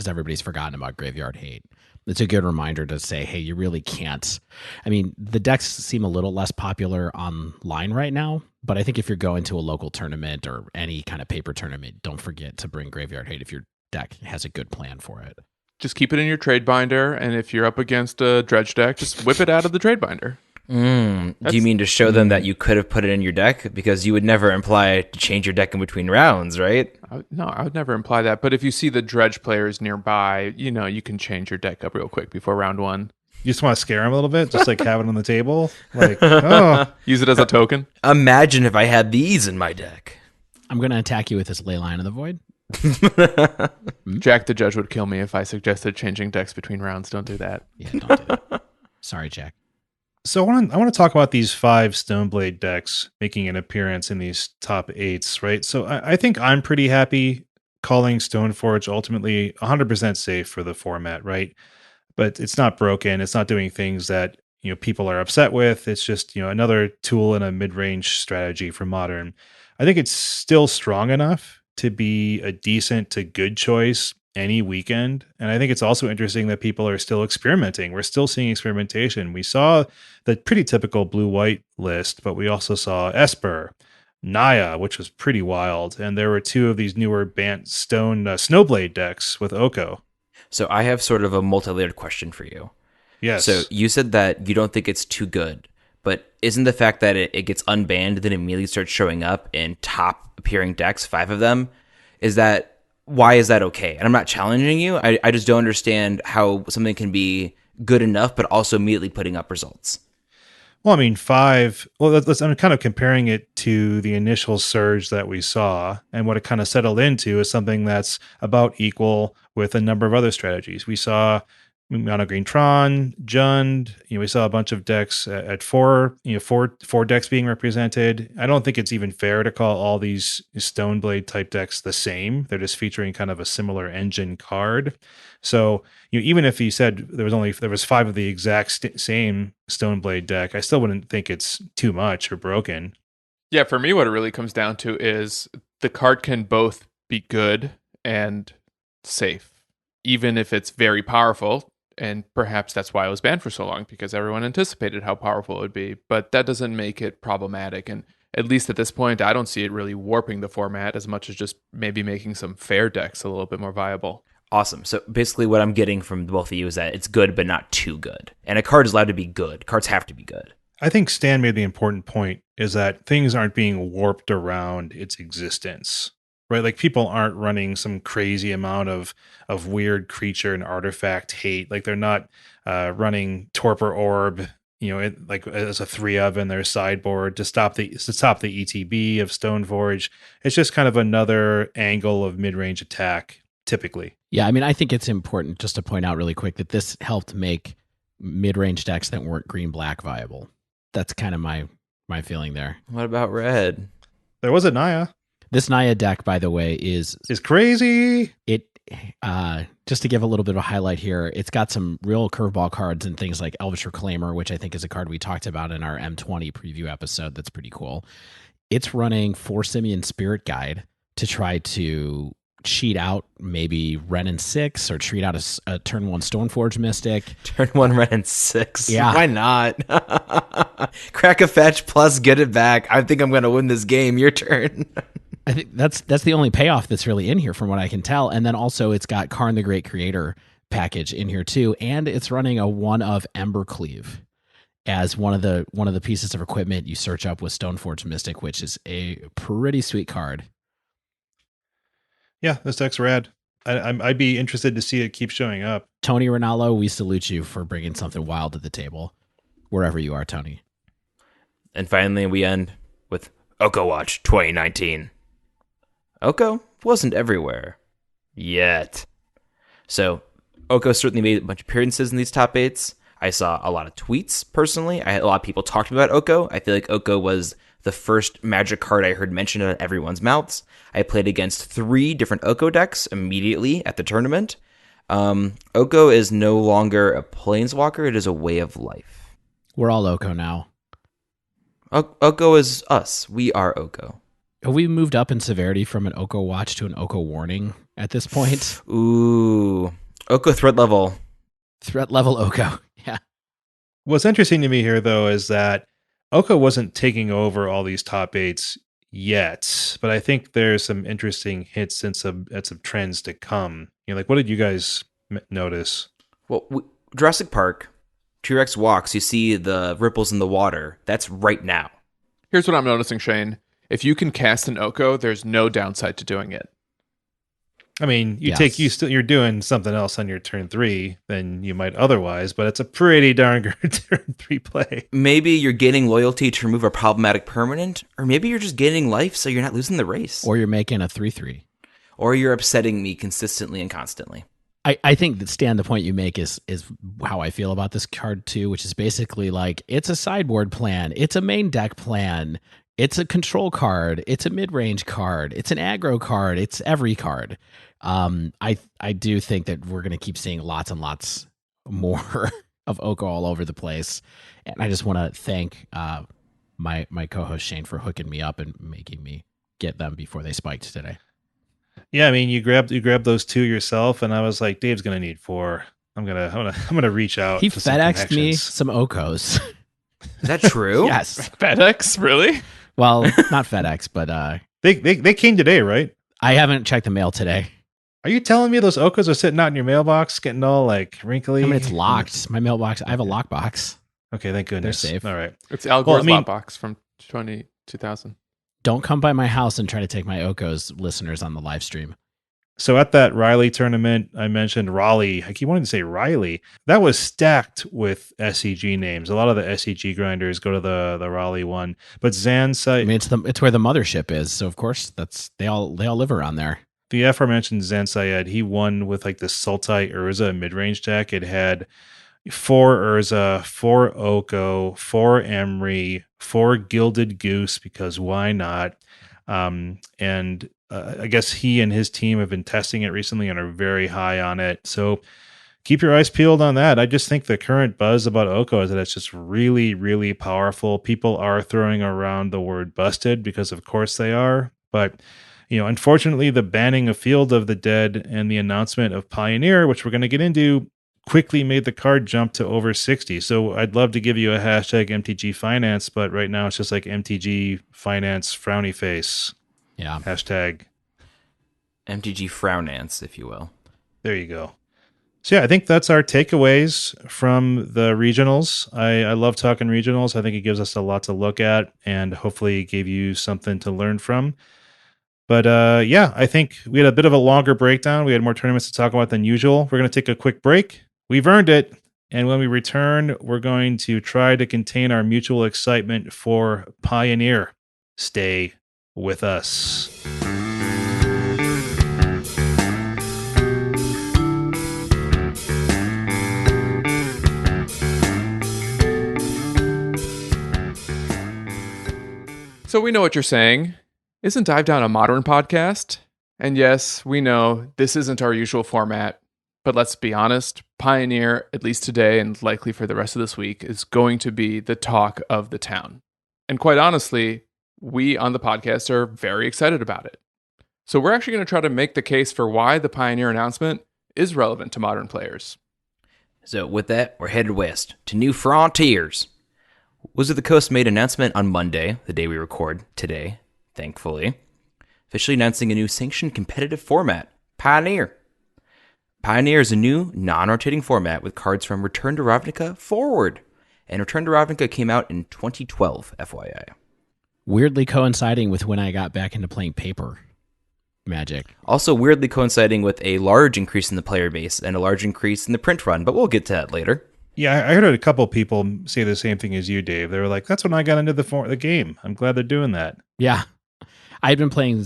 Speaker 4: everybody's forgotten about Graveyard Hate. It's a good reminder to say, hey, you really can't. I mean, the decks seem a little less popular online right now, but I think if you're going to a local tournament or any kind of paper tournament, don't forget to bring Graveyard Hate if your deck has a good plan for it.
Speaker 1: Just keep it in your trade binder, and if you're up against a dredge deck, just whip it out of the trade binder.
Speaker 3: Do you mean to show them that you could have put it in your deck? Because you would never imply to change your deck in between rounds, right?
Speaker 1: No, I would never imply that. But if you see the dredge players nearby, you can change your deck up real quick before round one.
Speaker 2: You just want to scare them a little bit, just like have it on the table. Like, oh.
Speaker 1: Use it as a token.
Speaker 3: Imagine if I had these in my deck.
Speaker 4: I'm going to attack you with this Leyline of the Void.
Speaker 1: Jack the Judge would kill me if I suggested changing decks between rounds. Don't do that.
Speaker 4: Yeah, don't do that. Sorry, Jack.
Speaker 2: So I want to talk about these 5 Stoneblade decks making an appearance in these top 8s, right? So I think I'm pretty happy calling Stoneforge ultimately 100% safe for the format, right? But it's not broken. It's not doing things that people are upset with. It's just another tool in a mid-range strategy for Modern. I think it's still strong enough to be a decent to good choice any weekend. And I think it's also interesting that people are still experimenting. We're still seeing experimentation. We saw the pretty typical blue-white list, but we also saw Esper, Naya, which was pretty wild. And there were 2 of these newer Bant Stone Snowblade decks with Oko.
Speaker 3: So I have sort of a multi-layered question for you.
Speaker 2: Yes.
Speaker 3: So you said that you don't think it's too good, but isn't the fact that it gets unbanned, then immediately starts showing up in top appearing decks, 5 of them, why is that okay? And I'm not challenging you. I just don't understand how something can be good enough, but also immediately putting up results.
Speaker 2: Well, I mean, 5. Well, I'm kind of comparing it to the initial surge that we saw, and what it kind of settled into is something that's about equal with a number of other strategies. We saw Mono Green Tron, Jund. We saw a bunch of decks at 4. Four decks being represented. I don't think it's even fair to call all these Stoneblade type decks the same. They're just featuring kind of a similar engine card. So even if you said there was 5 of the exact same Stoneblade deck, I still wouldn't think it's too much or broken.
Speaker 1: Yeah, for me, what it really comes down to is the card can both be good and safe, even if it's very powerful. And perhaps that's why it was banned for so long, because everyone anticipated how powerful it would be. But that doesn't make it problematic. And at least at this point, I don't see it really warping the format as much as just maybe making some fair decks a little bit more viable.
Speaker 3: Awesome. So basically what I'm getting from both of you is that it's good, but not too good. And a card is allowed to be good. Cards have to be good.
Speaker 2: I think Stan made the important point is that things aren't being warped around its existence. Right, like people aren't running some crazy amount of weird creature and artifact hate. Like they're not running Torpor Orb, like as a 3-of in their sideboard to stop the ETB of Stoneforge. It's just kind of another angle of mid-range attack, typically.
Speaker 4: Yeah, I mean, I think it's important just to point out really quick that this helped make mid-range decks that weren't green-black viable. That's kind of my feeling there.
Speaker 3: What about red?
Speaker 2: There was a Naya.
Speaker 4: This Naya deck, by the way, is
Speaker 2: crazy.
Speaker 4: It just to give a little bit of a highlight here, it's got some real curveball cards and things like Elvish Reclaimer, which I think is a card we talked about in our M20 preview episode. That's pretty cool. It's running 4 Simian Spirit Guide to try to cheat out maybe Ren and 6 or cheat out a turn 1 Stoneforge Mystic.
Speaker 3: Turn 1 Ren and 6.
Speaker 4: Yeah.
Speaker 3: Why not? Crack a fetch plus get it back. I think I'm going to win this game. Your turn.
Speaker 4: I think that's the only payoff that's really in here from what I can tell. And then also it's got Karn the Great Creator package in here too. And it's running a 1 of Embercleave as one of the pieces of equipment you search up with Stoneforge Mystic, which is a pretty sweet card.
Speaker 2: Yeah, this deck's rad. I'd be interested to see it keep showing up.
Speaker 4: Tony Ronaldo, we salute you for bringing something wild to the table, wherever you are, Tony.
Speaker 3: And finally, we end with Oko Watch 2019. Oko, wasn't everywhere. Yet. So, Oko certainly made a bunch of appearances in these top 8s. I saw a lot of tweets, personally. A lot of people talked about Oko. I feel like Oko was the first Magic card I heard mentioned out of everyone's mouths. I played against 3 different Oko decks immediately at the tournament. Oko is no longer a planeswalker. It is a way of life.
Speaker 4: We're all Oko now.
Speaker 3: Oko is us. We are Oko.
Speaker 4: Have we moved up in severity from an Oko watch to an Oko warning at this point?
Speaker 3: Ooh. Oko threat level.
Speaker 4: Threat level Oko. Yeah.
Speaker 2: What's interesting to me here, though, is that Oko wasn't taking over all these top 8s yet, but I think there's some interesting hits and some trends to come. Like, what did you guys notice?
Speaker 3: Well, Jurassic Park, T-Rex walks, you see the ripples in the water. That's right now.
Speaker 1: Here's what I'm noticing, Shane. If you can cast an Oko, there's no downside to doing it.
Speaker 2: I mean, you're doing something else on your turn 3 than you might otherwise, but it's a pretty darn good turn 3 play.
Speaker 3: Maybe you're gaining loyalty to remove a problematic permanent, or maybe you're just gaining life so you're not losing the race.
Speaker 4: Or you're making a 3/3.
Speaker 3: Or you're upsetting me consistently and constantly.
Speaker 4: I think that, Stan, the point you make is how I feel about this card too, which is basically like, it's a sideboard plan, it's a main deck plan, it's a control card, it's a mid-range card, it's an aggro card, it's every card. I do think that we're going to keep seeing lots and lots more of Oko all over the place, and I just want to thank my co-host Shane for hooking me up and making me get them before they spiked today.
Speaker 2: Yeah, I mean, you grabbed those 2 yourself, and I was like, Dave's gonna need 4. I'm gonna reach out.
Speaker 4: He FedExed me some Okos.
Speaker 3: Is that true?
Speaker 4: Yes.
Speaker 1: FedEx, really?
Speaker 4: Well, not FedEx, but
Speaker 2: they came today, right?
Speaker 4: I haven't checked the mail today.
Speaker 2: Are you telling me those Okos are sitting out in your mailbox, getting all like wrinkly?
Speaker 4: I mean, it's locked. My mailbox. I have a lockbox.
Speaker 2: Okay, thank goodness.
Speaker 4: They're safe.
Speaker 2: All right.
Speaker 1: It's Al Gore's lockbox from 2000.
Speaker 4: Don't come by my house and try to take my Okos, listeners, on the live stream.
Speaker 2: So at that Riley tournament, I mentioned Raleigh. I keep wanting to say Riley. That was stacked with SCG names. A lot of the SCG grinders go to the Raleigh one. But Zansai,
Speaker 4: I mean, it's where the mothership is. So of course they all live around there.
Speaker 2: The aforementioned Zansayed, he won with like the Sultai Urza mid-range deck. It had 4 Urza, 4 Oko, 4 Emery, 4 Gilded Goose, because why not? And I guess he and his team have been testing it recently and are very high on it. So keep your eyes peeled on that. I just think the current buzz about Oko is that it's just really, really powerful. People are throwing around the word busted because of course they are. But, unfortunately, the banning of Field of the Dead and the announcement of Pioneer, which we're going to get into, quickly made the card jump to over 60. So I'd love to give you a hashtag MTG Finance, but right now it's just like MTG Finance frowny face.
Speaker 4: Yeah.
Speaker 2: Hashtag
Speaker 3: MTG Frownance, if you will.
Speaker 2: There you go. So yeah, I think that's our takeaways from the regionals. I love talking regionals. I think it gives us a lot to look at and hopefully gave you something to learn from. But yeah, I think we had a bit of a longer breakdown. We had more tournaments to talk about than usual. We're going to take a quick break. We've earned it. And when we return, we're going to try to contain our mutual excitement for Pioneer. Stay with us.
Speaker 1: So we know what you're saying. Isn't Dive Down a modern podcast? And yes, we know this isn't our usual format, but let's be honest, Pioneer, at least today and likely for the rest of this week, is going to be the talk of the town. And quite honestly, we on the podcast are very excited about it. So we're actually going to try to make the case for why the Pioneer announcement is relevant to modern players.
Speaker 3: So with that, we're headed west to new frontiers. Wizard of the Coast made an announcement on Monday, the day we record today, thankfully, officially announcing a new sanctioned competitive format, Pioneer. Pioneer is a new, non-rotating format with cards from Return to Ravnica forward. And Return to Ravnica came out in 2012, FYI.
Speaker 4: Weirdly coinciding with when I got back into playing paper Magic.
Speaker 3: Also weirdly coinciding with a large increase in the player base and a large increase in the print run, but we'll get to that later.
Speaker 2: Yeah, I heard a couple people say the same thing as you, Dave. They were like, that's when I got into the game. I'm glad they're doing that.
Speaker 4: Yeah. I've been playing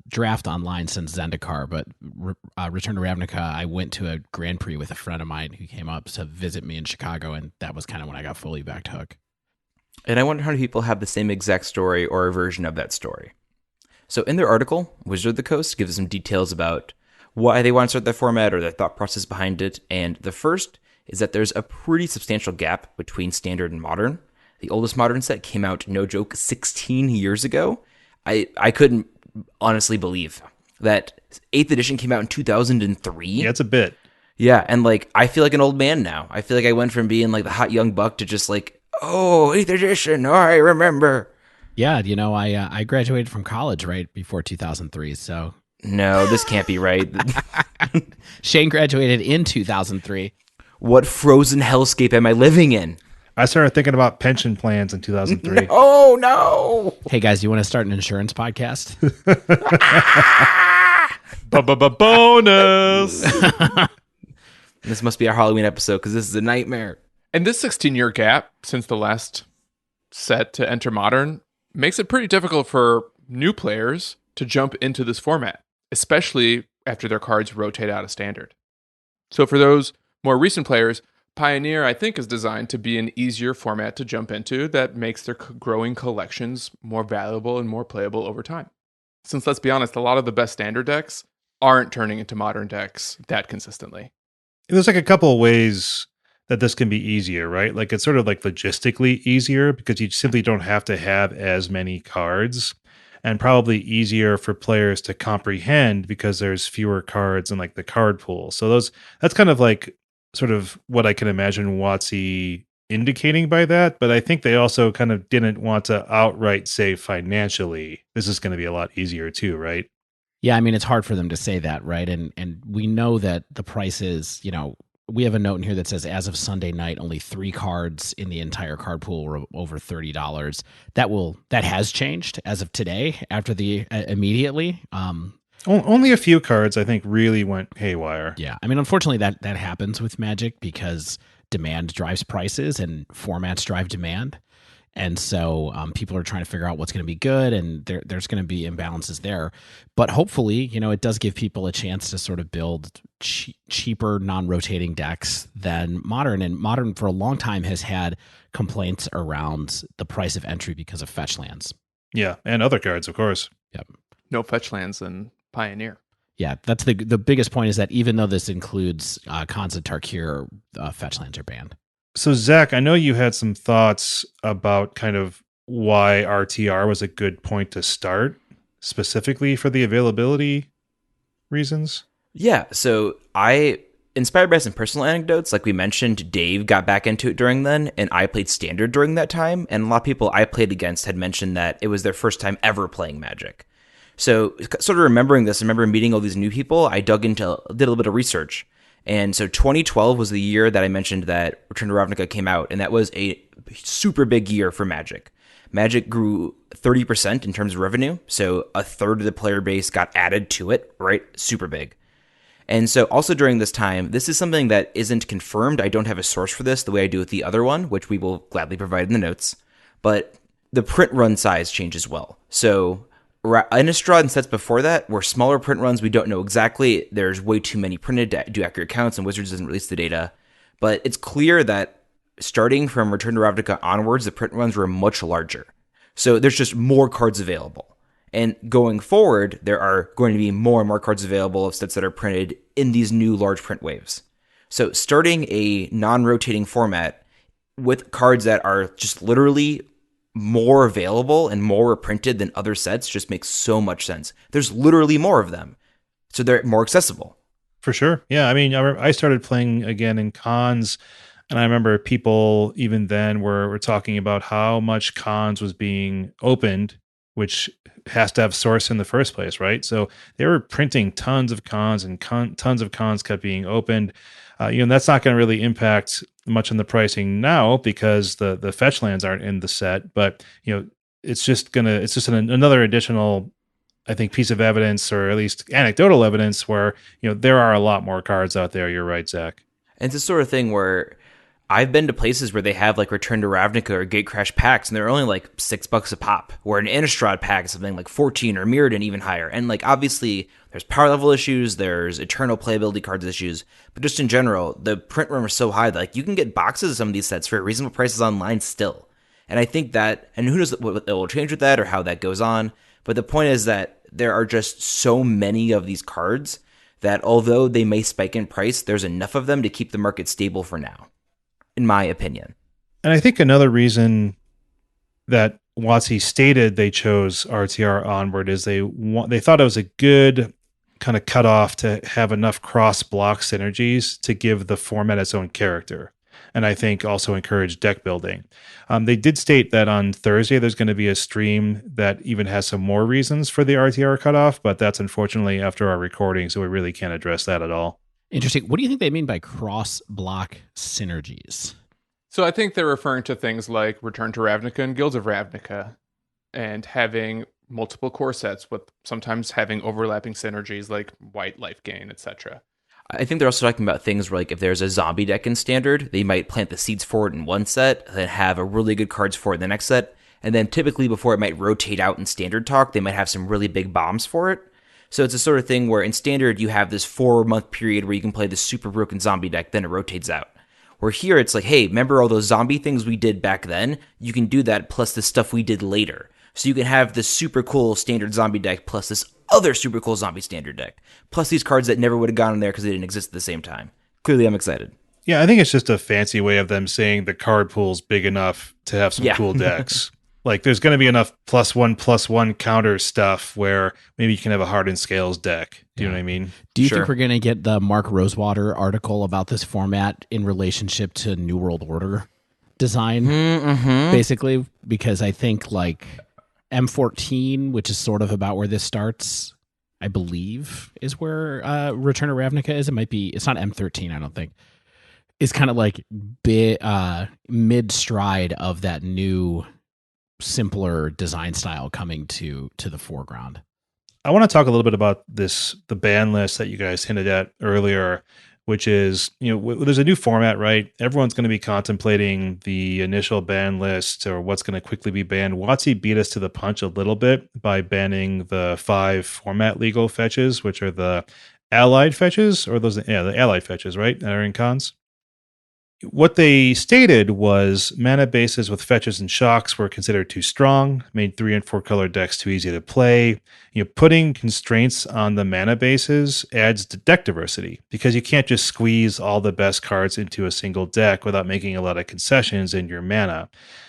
Speaker 4: Draft online since Zendikar, but Return to Ravnica, I went to a Grand Prix with a friend of mine who came up to visit me in Chicago, and that was kind of when I got fully back to Hook.
Speaker 3: And I wonder how many people have the same exact story or a version of that story. So in their article, Wizard of the Coast gives some details about why they want to start that format or their thought process behind it. And the first is that there's a pretty substantial gap between standard and modern. The oldest modern set came out, no joke, 16 years ago. I couldn't honestly believe that 8th edition came out in 2003.
Speaker 2: Yeah, it's a bit.
Speaker 3: Yeah, and like I feel like an old man now. I feel like I went from being like the hot young buck to just like, oh, 8th edition, oh, I remember.
Speaker 4: Yeah, I graduated from college right before 2003, so...
Speaker 3: No, this can't be right.
Speaker 4: Shane graduated in 2003.
Speaker 3: What frozen hellscape am I living in?
Speaker 2: I started thinking about pension plans in 2003.
Speaker 3: Oh, no.
Speaker 4: Hey, guys, you want to start an insurance podcast?
Speaker 1: Bonus!
Speaker 3: This must be our Halloween episode because this is a nightmare.
Speaker 1: And this 16-year gap since the last set to enter Modern makes it pretty difficult for new players to jump into this format, especially after their cards rotate out of Standard. So for those more recent players, Pioneer, I think, is designed to be an easier format to jump into that makes their growing collections more valuable and more playable over time. Since, let's be honest, a lot of the best Standard decks aren't turning into Modern decks that consistently.
Speaker 2: There's like a couple of ways that this can be easier, right? Like it's sort of like logistically easier because you simply don't have to have as many cards, and probably easier for players to comprehend because there's fewer cards in like the card pool. So that's kind of like sort of what I can imagine WotC indicating by that. But I think they also kind of didn't want to outright say financially, this is going to be a lot easier too, right?
Speaker 4: Yeah, I mean, it's hard for them to say that, right? And we know that the price is, we have a note in here that says, as of Sunday night, only 3 cards in the entire card pool were over $30. That has changed as of today. After immediately.
Speaker 2: Only a few cards, I think, really went haywire.
Speaker 4: Yeah, I mean, unfortunately, that happens with Magic because demand drives prices and formats drive demand. And so people are trying to figure out what's going to be good, and there's going to be imbalances there. But hopefully, it does give people a chance to sort of build cheaper, non-rotating decks than Modern. And Modern, for a long time, has had complaints around the price of entry because of fetch lands.
Speaker 2: Yeah, and other cards, of course.
Speaker 4: Yep.
Speaker 1: No fetch lands in Pioneer.
Speaker 4: Yeah, that's the biggest point is that even though this includes Khans of Tarkir, fetch lands are banned.
Speaker 2: So, Zach, I know you had some thoughts about kind of why RTR was a good point to start, specifically for the availability reasons.
Speaker 3: Yeah, so inspired by some personal anecdotes, like we mentioned, Dave got back into it during then, and I played Standard during that time, and a lot of people I played against had mentioned that it was their first time ever playing Magic. So, sort of remembering this, I remember meeting all these new people, I did a little bit of research. And so 2012 was the year that I mentioned that Return to Ravnica came out, and that was a super big year for Magic. Magic grew 30% in terms of revenue, so a third of the player base got added to it, right? Super big. And so also during this time, this is something that isn't confirmed. I don't have a source for this the way I do with the other one, which we will gladly provide in the notes. But the print run size changed as well. So Innistrad and sets before that were smaller print runs. We don't know exactly. There's way too many printed to do accurate counts, and Wizards doesn't release the data. But it's clear that starting from Return to Ravnica onwards, the print runs were much larger. So there's just more cards available. And going forward, there are going to be more and more cards available of sets that are printed in these new large print waves. So starting a non-rotating format with cards that are just literally more available and more printed than other sets just makes so much sense. There's literally more of them, so they're more accessible.
Speaker 2: For sure. Yeah, I mean, I started playing again in Khans, and I remember people even then were talking about how much Khans was being opened, which has to have source in the first place, right? So they were printing tons of Khans, and tons of Khans kept being opened. And that's not going to really impact much on the pricing now because the fetch lands aren't in the set. But it's just another additional, I think, piece of evidence, or at least anecdotal evidence, where there are a lot more cards out there. You're right, Zach.
Speaker 3: And it's the sort of thing where I've been to places where they have like Return to Ravnica or Gatecrash packs, and they're only like $6 a pop. Where an Innistrad pack is something like 14 or Mirrodin even higher. And like obviously there's power level issues, there's eternal playability cards issues, but just in general, the print run is so high that like you can get boxes of some of these sets for reasonable prices online still. And I think that, and who knows what it will change with that or how that goes on. But the point is that there are just so many of these cards that although they may spike in price, there's enough of them to keep the market stable for now, in my opinion.
Speaker 2: And I think another reason that WotC stated they chose RTR Onward is they thought it was a good kind of cutoff to have enough cross-block synergies to give the format its own character. And I think also encourage deck building. They did state that on Thursday there's going to be a stream that even has some more reasons for the RTR cutoff, but that's unfortunately after our recording, so we really can't address that at all.
Speaker 4: Interesting. What do you think they mean by cross-block synergies?
Speaker 1: So I think they're referring to things like Return to Ravnica and Guilds of Ravnica, and having multiple core sets with sometimes having overlapping synergies like white life gain, etc.
Speaker 3: I think they're also talking about things where, like, if there's a zombie deck in Standard, they might plant the seeds for it in one set, then have a really good cards for it in the next set, and then typically before it might rotate out in Standard talk, they might have some really big bombs for it. So it's a sort of thing where in Standard you have this 4-month period where you can play this super broken zombie deck, then it rotates out. Where here it's like, hey, remember all those zombie things we did back then? You can do that plus the stuff we did later. So you can have this super cool Standard zombie deck plus this other super cool zombie Standard deck, plus these cards that never would have gone in there because they didn't exist at the same time. Clearly, I'm excited.
Speaker 2: Yeah, I think it's just a fancy way of them saying the card pool's big enough to have some cool decks. Like, there's going to be enough +1/+1 counter stuff where maybe you can have a Hardened Scales deck. Do you know what I mean?
Speaker 4: Do you think we're going to get the Mark Rosewater article about this format in relationship to New World Order design, basically? Because I think, like, M14, which is sort of about where this starts, I believe, is where Return of Ravnica is. It might be, it's not M13, I don't think. It's kind of like mid-stride of that new, simpler design style coming to the foreground.
Speaker 2: I want to talk a little bit about the ban list that you guys hinted at earlier, which is, there's a new format, right? Everyone's going to be contemplating the initial ban list or what's going to quickly be banned. WotC beat us to the punch a little bit by banning the 5 format legal fetches, which are the allied fetches, or the allied fetches, right? That are in cons. What they stated was mana bases with fetches and shocks were considered too strong, made 3 and 4 color decks too easy to play. Putting constraints on the mana bases adds to deck diversity because you can't just squeeze all the best cards into a single deck without making a lot of concessions in your mana.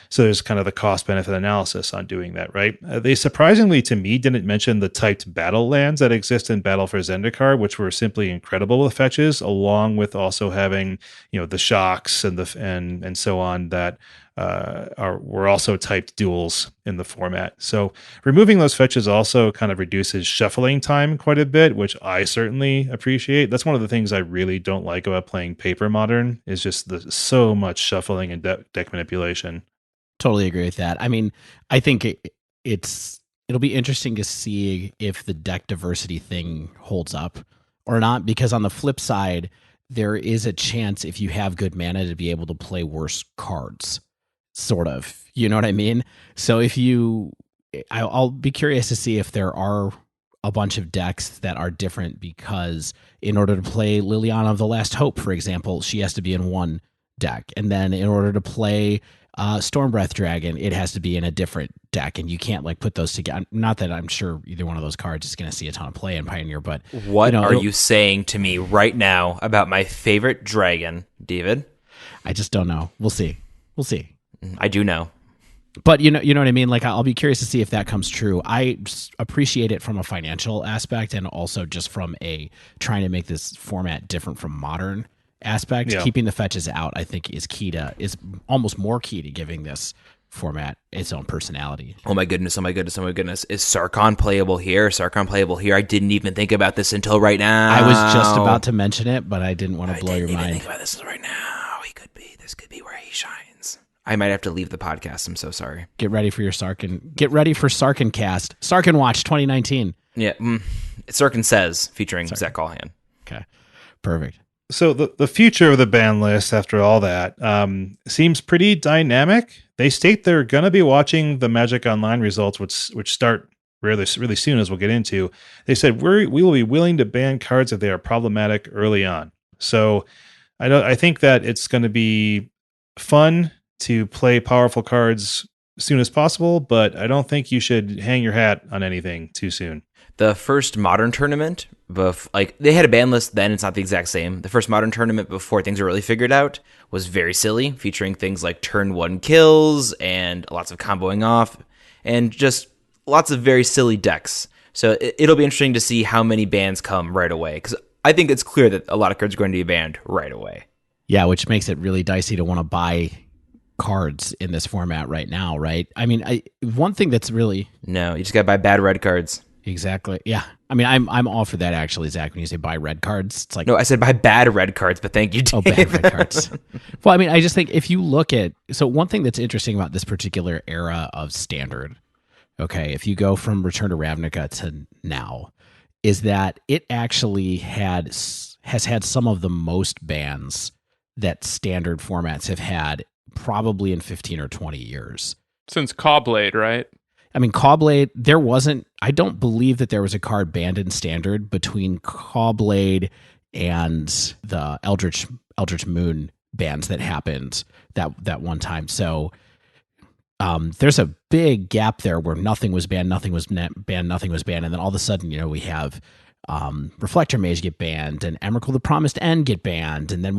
Speaker 2: So there's kind of the cost-benefit analysis on doing that, right? They surprisingly, to me, didn't mention the typed battle lands that exist in Battle for Zendikar, which were simply incredible with fetches, along with also having, the shocks and so on that were also typed duels in the format. So removing those fetches also kind of reduces shuffling time quite a bit, which I certainly appreciate. That's one of the things I really don't like about playing Paper Modern is just so much shuffling and deck manipulation.
Speaker 4: Totally agree with that. I mean, I think it'll be interesting to see if the deck diversity thing holds up or not, because on the flip side, there is a chance if you have good mana to be able to play worse cards, sort of. You know what I mean? So I'll be curious to see if there are a bunch of decks that are different, because in order to play Liliana of the Last Hope, for example, she has to be in one deck. And then in order to play Stormbreath Dragon, it has to be in a different deck, and you can't put those together. Not that I'm sure either one of those cards is going to see a ton of play in Pioneer, but
Speaker 3: what are you saying to me right now about my favorite dragon, David?
Speaker 4: I just don't know. We'll see.
Speaker 3: I do know.
Speaker 4: But you know what I mean? Like, I'll be curious to see if that comes true. I just appreciate it from a financial aspect, and also just from a trying to make this format different from Modern aspect.
Speaker 2: Yeah.
Speaker 4: Keeping the fetches out, I think, is almost more key to giving this format its own personality.
Speaker 3: Oh my goodness. Is Sarkhan playable here? I didn't even think about this until right now.
Speaker 4: I was just about to mention it, but I didn't want to blow your mind. I didn't
Speaker 3: think about this right now. This could be where he shines. I might have to leave the podcast. I'm so sorry.
Speaker 4: Get ready for Sarkhan cast. Sarkhan Watch 2019.
Speaker 3: Yeah. Sarkhan Says, featuring Zach Callahan.
Speaker 4: Okay. Perfect.
Speaker 2: So the future of the ban list after all that seems pretty dynamic. They state they're going to be watching the Magic Online results, which start really soon, as we'll get into. They said we will be willing to ban cards if they are problematic early on. So I think that it's going to be fun to play powerful cards as soon as possible, but I don't think you should hang your hat on anything too soon.
Speaker 3: The first Modern tournament, they had a ban list then, it's not the exact same. The first Modern tournament before things were really figured out was very silly, featuring things like turn 1 kills and lots of comboing off and just lots of very silly decks. So it'll be interesting to see how many bans come right away, because I think it's clear that a lot of cards are going to be banned right away.
Speaker 4: Yeah, which makes it really dicey to want to buy cards in this format right now, right? I mean, one thing that's really...
Speaker 3: No, you just got to buy bad red cards.
Speaker 4: Exactly. Yeah. I mean, I'm all for that, actually, Zach. When you say buy red cards, it's like...
Speaker 3: No, I said buy bad red cards, but thank you, Dave.
Speaker 4: Oh, bad red cards. Well, I mean, I just think if you look at... So one thing that's interesting about this particular era of Standard, okay, if you go from Return to Ravnica to now, is that it actually has had some of the most bans that Standard formats have had probably in 15 or 20 years.
Speaker 1: Since Cawblade, right?
Speaker 4: I mean, Cawblade, I don't believe that there was a card banned in Standard between Cawblade and the Eldritch Moon bans that happened that one time. So there's a big gap there where nothing was banned, nothing was banned, nothing was banned. And then all of a sudden, we have Reflector Mage get banned and Emrakul the Promised End get banned. And then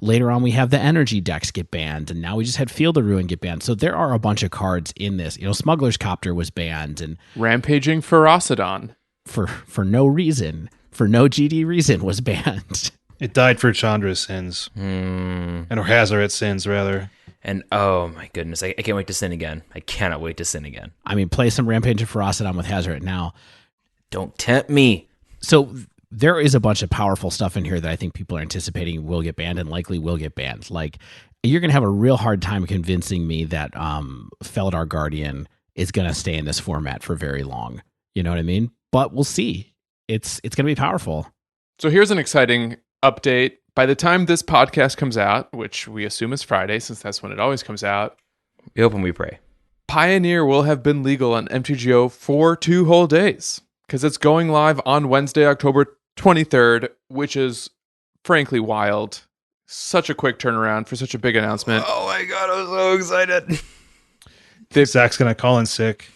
Speaker 4: later on, we have the energy decks get banned. And now we just had Field of Ruin get banned. So there are a bunch of cards in this. Smuggler's Copter was banned. And
Speaker 1: Rampaging Ferocidon.
Speaker 4: For no reason, for no GD reason, was banned.
Speaker 2: It died for Chandra's sins. And or Hazoret's sins, rather.
Speaker 3: And oh my goodness, I can't wait to sin again. I cannot wait to sin again.
Speaker 4: I mean, play some Rampaging Ferocidon with Hazoret now.
Speaker 3: Don't tempt me.
Speaker 4: So there is a bunch of powerful stuff in here that I think people are anticipating will get banned and likely will get banned. Like, you're going to have a real hard time convincing me that Feldar Guardian is going to stay in this format for very long. You know what I mean? But we'll see. It's going to be powerful.
Speaker 1: So here's an exciting update. By the time this podcast comes out, which we assume is Friday, since that's when it always comes out,
Speaker 3: we hope and we pray,
Speaker 1: Pioneer will have been legal on MTGO for 2 whole days, because it's going live on Wednesday, October 23rd, which is frankly wild. Such a quick turnaround for such a big announcement.
Speaker 3: Oh my God, I'm so excited.
Speaker 2: Zach's going to call in sick.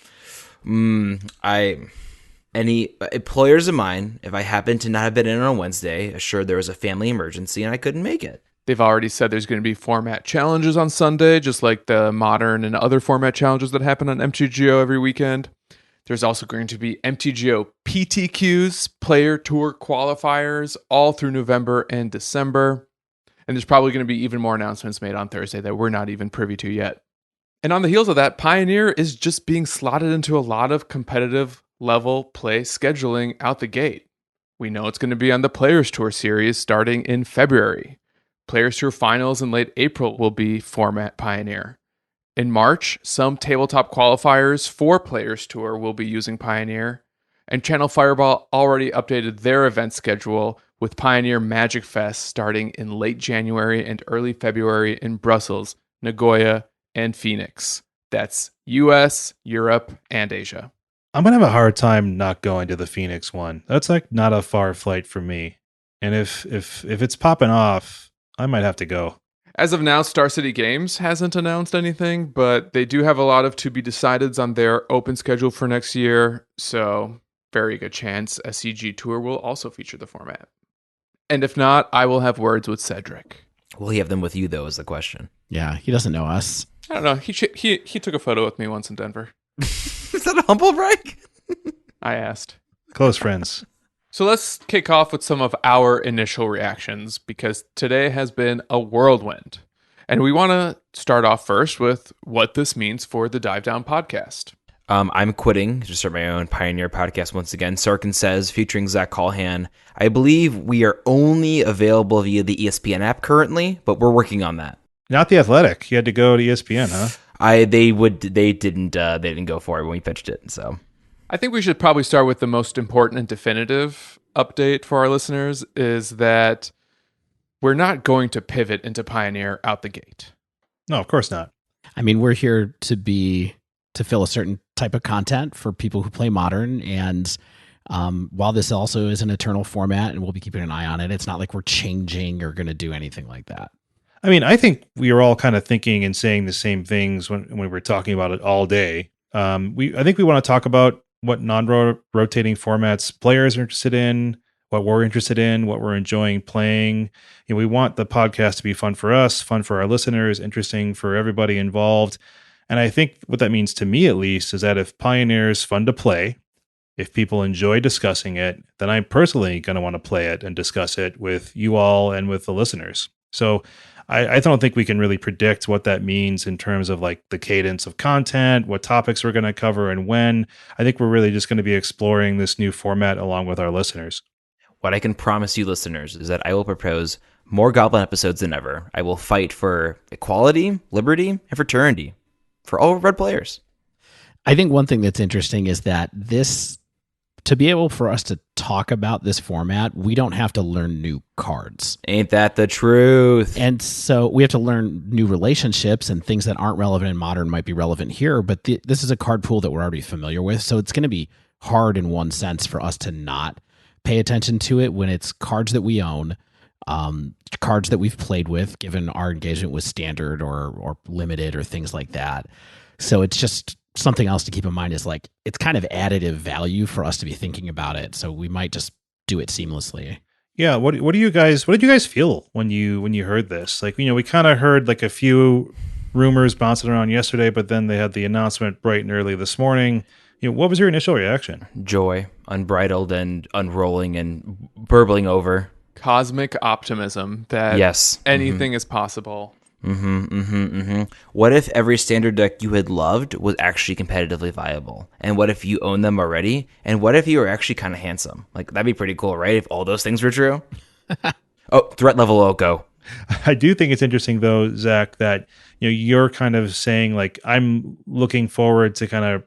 Speaker 3: Any employers of mine, if I happen to not have been in on Wednesday, assured there was a family emergency and I couldn't make it.
Speaker 1: They've already said there's going to be format challenges on Sunday, just like the Modern and other format challenges that happen on MTGO every weekend. There's also going to be MTGO PTQs, Player Tour Qualifiers, all through November and December. And there's probably going to be even more announcements made on Thursday that we're not even privy to yet. And on the heels of that, Pioneer is just being slotted into a lot of competitive level play scheduling out the gate. We know it's going to be on the Players Tour series starting in February. Players Tour finals in late April will be format Pioneer. In March, some tabletop qualifiers for Players Tour will be using Pioneer, and Channel Fireball already updated their event schedule with Pioneer Magic Fest starting in late January and early February in Brussels, Nagoya, and Phoenix. That's US, Europe, and Asia.
Speaker 2: I'm going to have a hard time not going to the Phoenix one. That's like not a far flight from me. And if it's popping off, I might have to go.
Speaker 1: As of now, Star City Games hasn't announced anything, but they do have a lot of to-be-decideds on their open schedule for next year, so very good chance SCG Tour will also feature the format. And if not, I will have words with Cedric.
Speaker 3: Will he have them with you, though, is the question.
Speaker 4: Yeah, he doesn't know us.
Speaker 1: I don't know. He took a photo with me once in Denver.
Speaker 3: Is that a humble brag?
Speaker 1: I asked.
Speaker 2: Close friends.
Speaker 1: So let's kick off with some of our initial reactions, because today has been a whirlwind. And we want to start off first with what this means for the Dive Down podcast.
Speaker 3: I'm quitting to start my own Pioneer podcast once again. Sarkin Says, featuring Zach Callahan. I believe we are only available via the ESPN app currently, but we're working on that.
Speaker 2: Not The Athletic. You had to go to ESPN, huh?
Speaker 3: They didn't go for it when we pitched it, so.
Speaker 1: I think we should probably start with the most important and definitive update for our listeners is that we're not going to pivot into Pioneer out the gate.
Speaker 2: No, of course not.
Speaker 4: I mean, we're here to fill a certain type of content for people who play Modern. And while this also is an eternal format and we'll be keeping an eye on it, it's not like we're changing or going to do anything like that.
Speaker 2: I mean, I think we are all kind of thinking and saying the same things when we were talking about it all day. I think we want to talk about what non-rotating formats players are interested in, what we're interested in, what we're enjoying playing. We want the podcast to be fun for us, fun for our listeners, interesting for everybody involved. And I think what that means to me, at least, is that if Pioneer is fun to play, if people enjoy discussing it, then I'm personally going to want to play it and discuss it with you all and with the listeners. So I don't think we can really predict what that means in terms of like the cadence of content, what topics we're going to cover and when. I think we're really just going to be exploring this new format along with our listeners.
Speaker 3: What I can promise you listeners is that I will propose more Goblin episodes than ever. I will fight for equality, liberty, and fraternity for all Red players.
Speaker 4: I think one thing that's interesting is that to be able for us to talk about this format, we don't have to learn new cards.
Speaker 3: Ain't that the truth?
Speaker 4: And so we have to learn new relationships, and things that aren't relevant in Modern might be relevant here, but this is a card pool that we're already familiar with, so it's going to be hard in one sense for us to not pay attention to it when it's cards that we own, cards that we've played with, given our engagement with Standard or Limited or things like that. So it's just something else to keep in mind, is like it's kind of additive value for us to be thinking about it. So we might just do it seamlessly.
Speaker 2: Yeah. What did you guys feel when you heard this? Like, we kind of heard like a few rumors bouncing around yesterday, but then they had the announcement bright and early this morning. What was your initial reaction?
Speaker 3: Joy, unbridled and unrolling and burbling over.
Speaker 1: Cosmic optimism that anything is possible.
Speaker 3: What if every Standard deck you had loved was actually competitively viable? And what if you own them already? And what if you were actually kind of handsome? Like, that'd be pretty cool, right? If all those things were true. Oh, threat level will go.
Speaker 2: I do think it's interesting, though, Zach, that you're kind of saying, like, I'm looking forward to kind of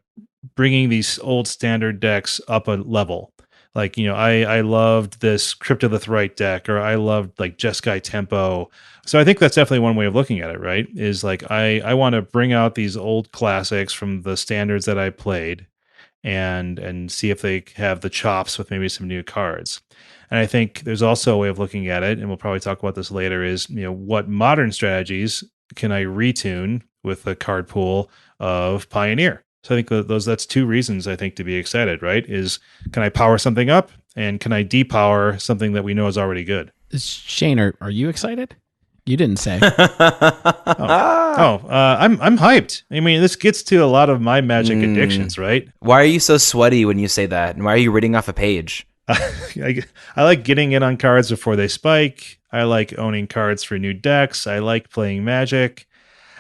Speaker 2: bringing these old Standard decks up a level. Like, I loved this Cryptolith Right deck, or I loved like Jeskai Tempo. So I think that's definitely one way of looking at it, right? Is like, I want to bring out these old classics from the standards that I played and see if they have the chops with maybe some new cards. And I think there's also a way of looking at it, and we'll probably talk about this later, is, what modern strategies can I retune with the card pool of Pioneer? So I think that's two reasons, I think, to be excited, right? Is, can I power something up, and can I depower something that we know is already good?
Speaker 4: Shane, are you excited? You didn't say.
Speaker 2: I'm hyped. I mean, this gets to a lot of my Magic addictions, right?
Speaker 3: Why are you so sweaty when you say that? And why are you reading off a page?
Speaker 2: I like getting in on cards before they spike. I like owning cards for new decks. I like playing Magic.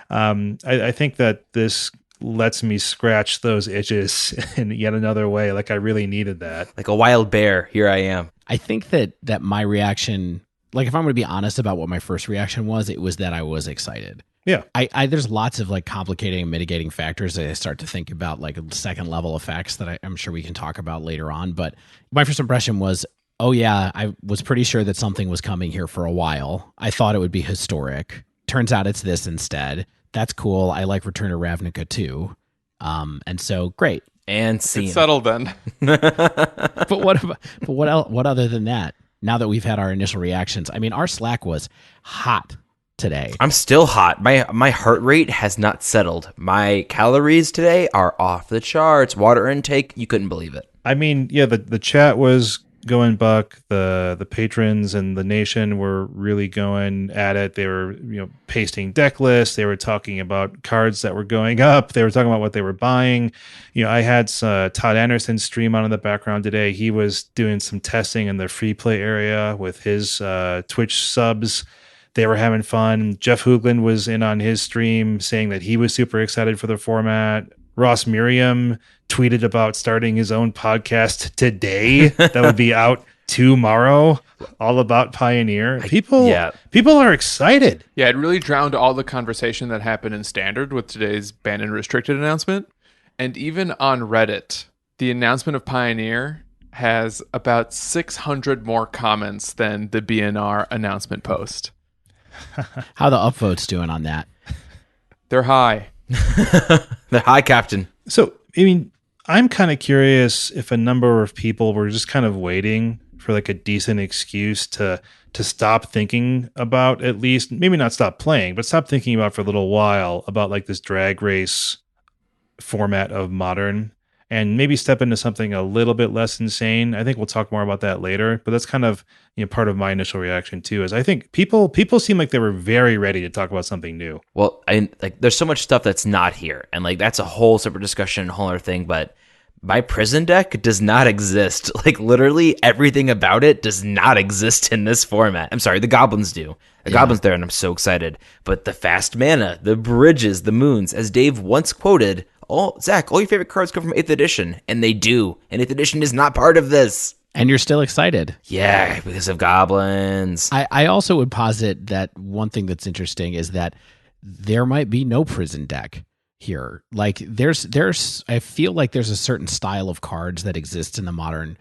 Speaker 2: I think that this lets me scratch those itches in yet another way. Like, I really needed that.
Speaker 3: Like a wild bear, here I am.
Speaker 4: I think that my reaction, like, if I'm going to be honest about what my first reaction was, it was that I was excited.
Speaker 2: Yeah.
Speaker 4: There's lots of like complicating and mitigating factors that I start to think about, like second level effects that I'm sure we can talk about later on. But my first impression was, oh yeah, I was pretty sure that something was coming here for a while. I thought it would be historic. Turns out it's this instead. That's cool. I like Return to Ravnica too. And so great.
Speaker 3: And scene.
Speaker 1: It's settled then.
Speaker 4: But what other than that? Now that we've had our initial reactions, I mean, our Slack was hot today.
Speaker 3: I'm still hot. My heart rate has not settled. My calories today are off the charts. Water intake, you couldn't believe it.
Speaker 2: I mean, yeah, the chat was going buck. The patrons and the nation were really going at it. They were, pasting deck lists. They were talking about cards that were going up. They were talking about what they were buying. I had Todd Anderson's stream on in the background today. He was doing some testing in the free play area with his Twitch subs. They were having fun. Jeff Hoogland was in on his stream saying that he was super excited for the format. Ross Merriam tweeted about starting his own podcast today that would be out tomorrow, all about Pioneer. People are excited.
Speaker 1: Yeah, it really drowned all the conversation that happened in Standard with today's banned and restricted announcement. And even on Reddit, the announcement of Pioneer has about 600 more comments than the BNR announcement post.
Speaker 4: How the upvotes doing on that?
Speaker 1: They're high.
Speaker 3: The high, Captain.
Speaker 2: So, I mean, I'm kind of curious if a number of people were just kind of waiting for like a decent excuse to stop thinking about, at least maybe not stop playing, but stop thinking about for a little while about like this drag race format of Modern, and maybe step into something a little bit less insane. I think we'll talk more about that later, but that's kind of, you know, part of my initial reaction too, is I think people seem like they were very ready to talk about something new.
Speaker 3: Well, there's so much stuff that's not here, and like that's a whole separate discussion, a whole other thing, but my prison deck does not exist. Like literally everything about it does not exist in this format. I'm sorry, the goblins do. The goblins there, and I'm so excited. But the fast mana, the bridges, the moons, as Dave once quoted, Zach, all your favorite cards come from 8th edition, and they do. And 8th edition is not part of this.
Speaker 4: And you're still excited.
Speaker 3: Yeah, because of goblins.
Speaker 4: I also would posit that one thing that's interesting is that there might be no prison deck here. Like there's I feel like there's a certain style of cards that exists in the Modern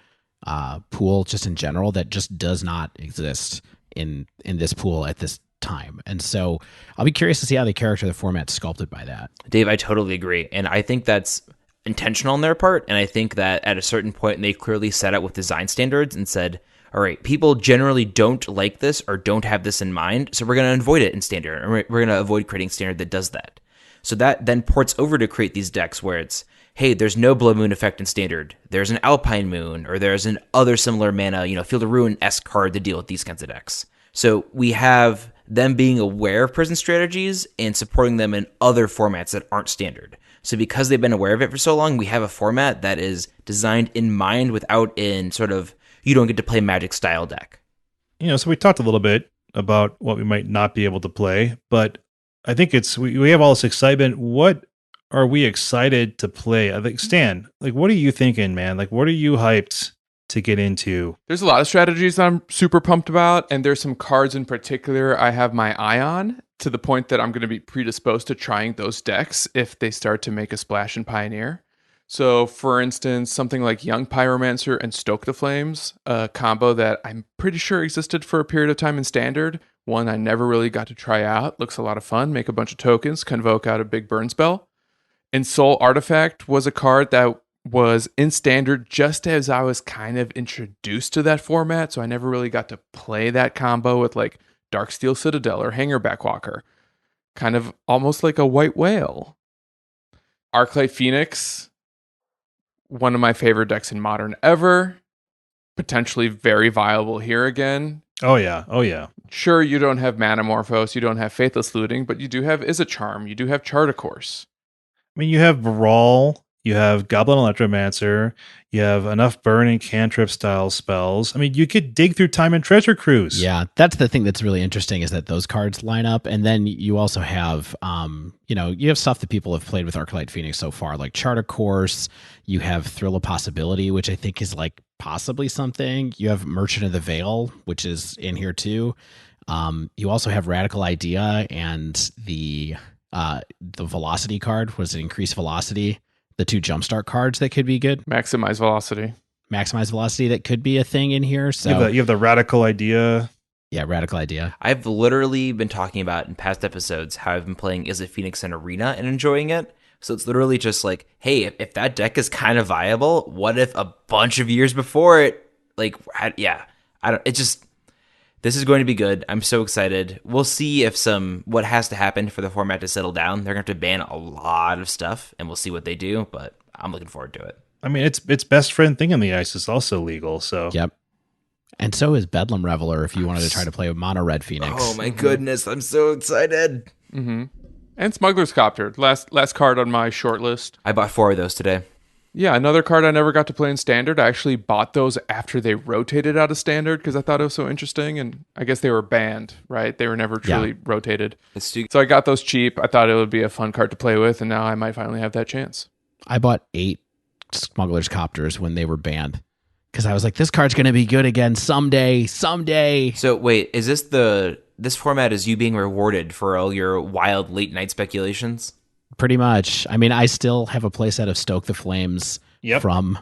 Speaker 4: pool just in general that just does not exist in this pool at this time. And so I'll be curious to see how the character of the format's sculpted by that.
Speaker 3: Dave, I totally agree. And I think that's intentional on their part. And I think that at a certain point, they clearly set out with design standards and said, all right, people generally don't like this or don't have this in mind, so we're going to avoid it in standard. Or we're going to avoid creating standard that does that. So that then ports over to create these decks where it's, hey, there's no Blood Moon effect in standard. There's an Alpine Moon, or there's an other similar mana, Field of Ruin-esque card to deal with these kinds of decks. So we have them being aware of prison strategies and supporting them in other formats that aren't standard. So because they've been aware of it for so long, we have a format that is designed in mind without in sort of, you don't get to play Magic style deck.
Speaker 2: So we talked a little bit about what we might not be able to play, but I think we have all this excitement. What are we excited to play? I think, Stan, like, what are you thinking, man? Like, what are you hyped to get into?
Speaker 1: There's a lot of strategies I'm super pumped about, and there's some cards in particular I have my eye on, to the point that I'm going to be predisposed to trying those decks if they start to make a splash in Pioneer. So, for instance, something like Young Pyromancer and Stoke the Flames, a combo that I'm pretty sure existed for a period of time in Standard. One I never really got to try out. Looks a lot of fun. Make a bunch of tokens, convoke out a big burn spell. And Soul Artifact was a card that was in Standard just as I was kind of introduced to that format, so I never really got to play that combo with like Darksteel Citadel or Hangerback Walker. Kind of almost like a white whale. Arclight Phoenix, one of my favorite decks in Modern ever. Potentially very viable here again.
Speaker 2: Oh yeah.
Speaker 1: Sure, you don't have Manamorphose, you don't have Faithless Looting, but you do have Is a Charm, you do have Chart a Course.
Speaker 2: I mean, you have Brawl, you have Goblin Electromancer, you have enough burn and cantrip style spells. I mean, you could dig through Time and Treasure Cruise.
Speaker 4: Yeah, that's the thing that's really interesting, is that those cards line up. And then you also have, you have stuff that people have played with Arclight Phoenix so far, like Chart a Course. You have Thrill of Possibility, which I think is like possibly something. You have Merchant of the Veil, which is in here too. You also have Radical Idea and the Velocity card. Was it Increased Velocity? The two Jumpstart cards that could be good.
Speaker 1: Maximize Velocity,
Speaker 4: that could be a thing in here. So
Speaker 2: you have the Radical Idea.
Speaker 4: Yeah, Radical Idea.
Speaker 3: I've literally been talking about in past episodes how I've been playing Is It Phoenix in Arena and enjoying it. So it's literally just like, hey, if that deck is kind of viable, what if a bunch of years before it, this is going to be good. I'm so excited. We'll see if what has to happen for the format to settle down. They're going to have to ban a lot of stuff, and we'll see what they do, but I'm looking forward to it.
Speaker 2: I mean, its best friend Thing in the Ice is also legal, so.
Speaker 4: Yep. And so is Bedlam Reveler if you wanted to try to play with Mono Red Phoenix.
Speaker 3: Oh my goodness, I'm so excited.
Speaker 1: Mm-hmm. And Smuggler's Copter, last card on my short list.
Speaker 3: I bought 4 of those today.
Speaker 1: Yeah, another card I never got to play in Standard. I actually bought those after they rotated out of Standard because I thought it was so interesting, and I guess they were banned, right? They were never truly rotated. So I got those cheap. I thought it would be a fun card to play with, and now I might finally have that chance. I
Speaker 4: bought 8 Smuggler's Copters when they were banned because I was like, this card's going to be good again someday.
Speaker 3: So wait, is this format is you being rewarded for all your wild late night speculations?
Speaker 4: Pretty much. I mean, I still have a playset of Stoke the Flames
Speaker 2: Yep.
Speaker 4: from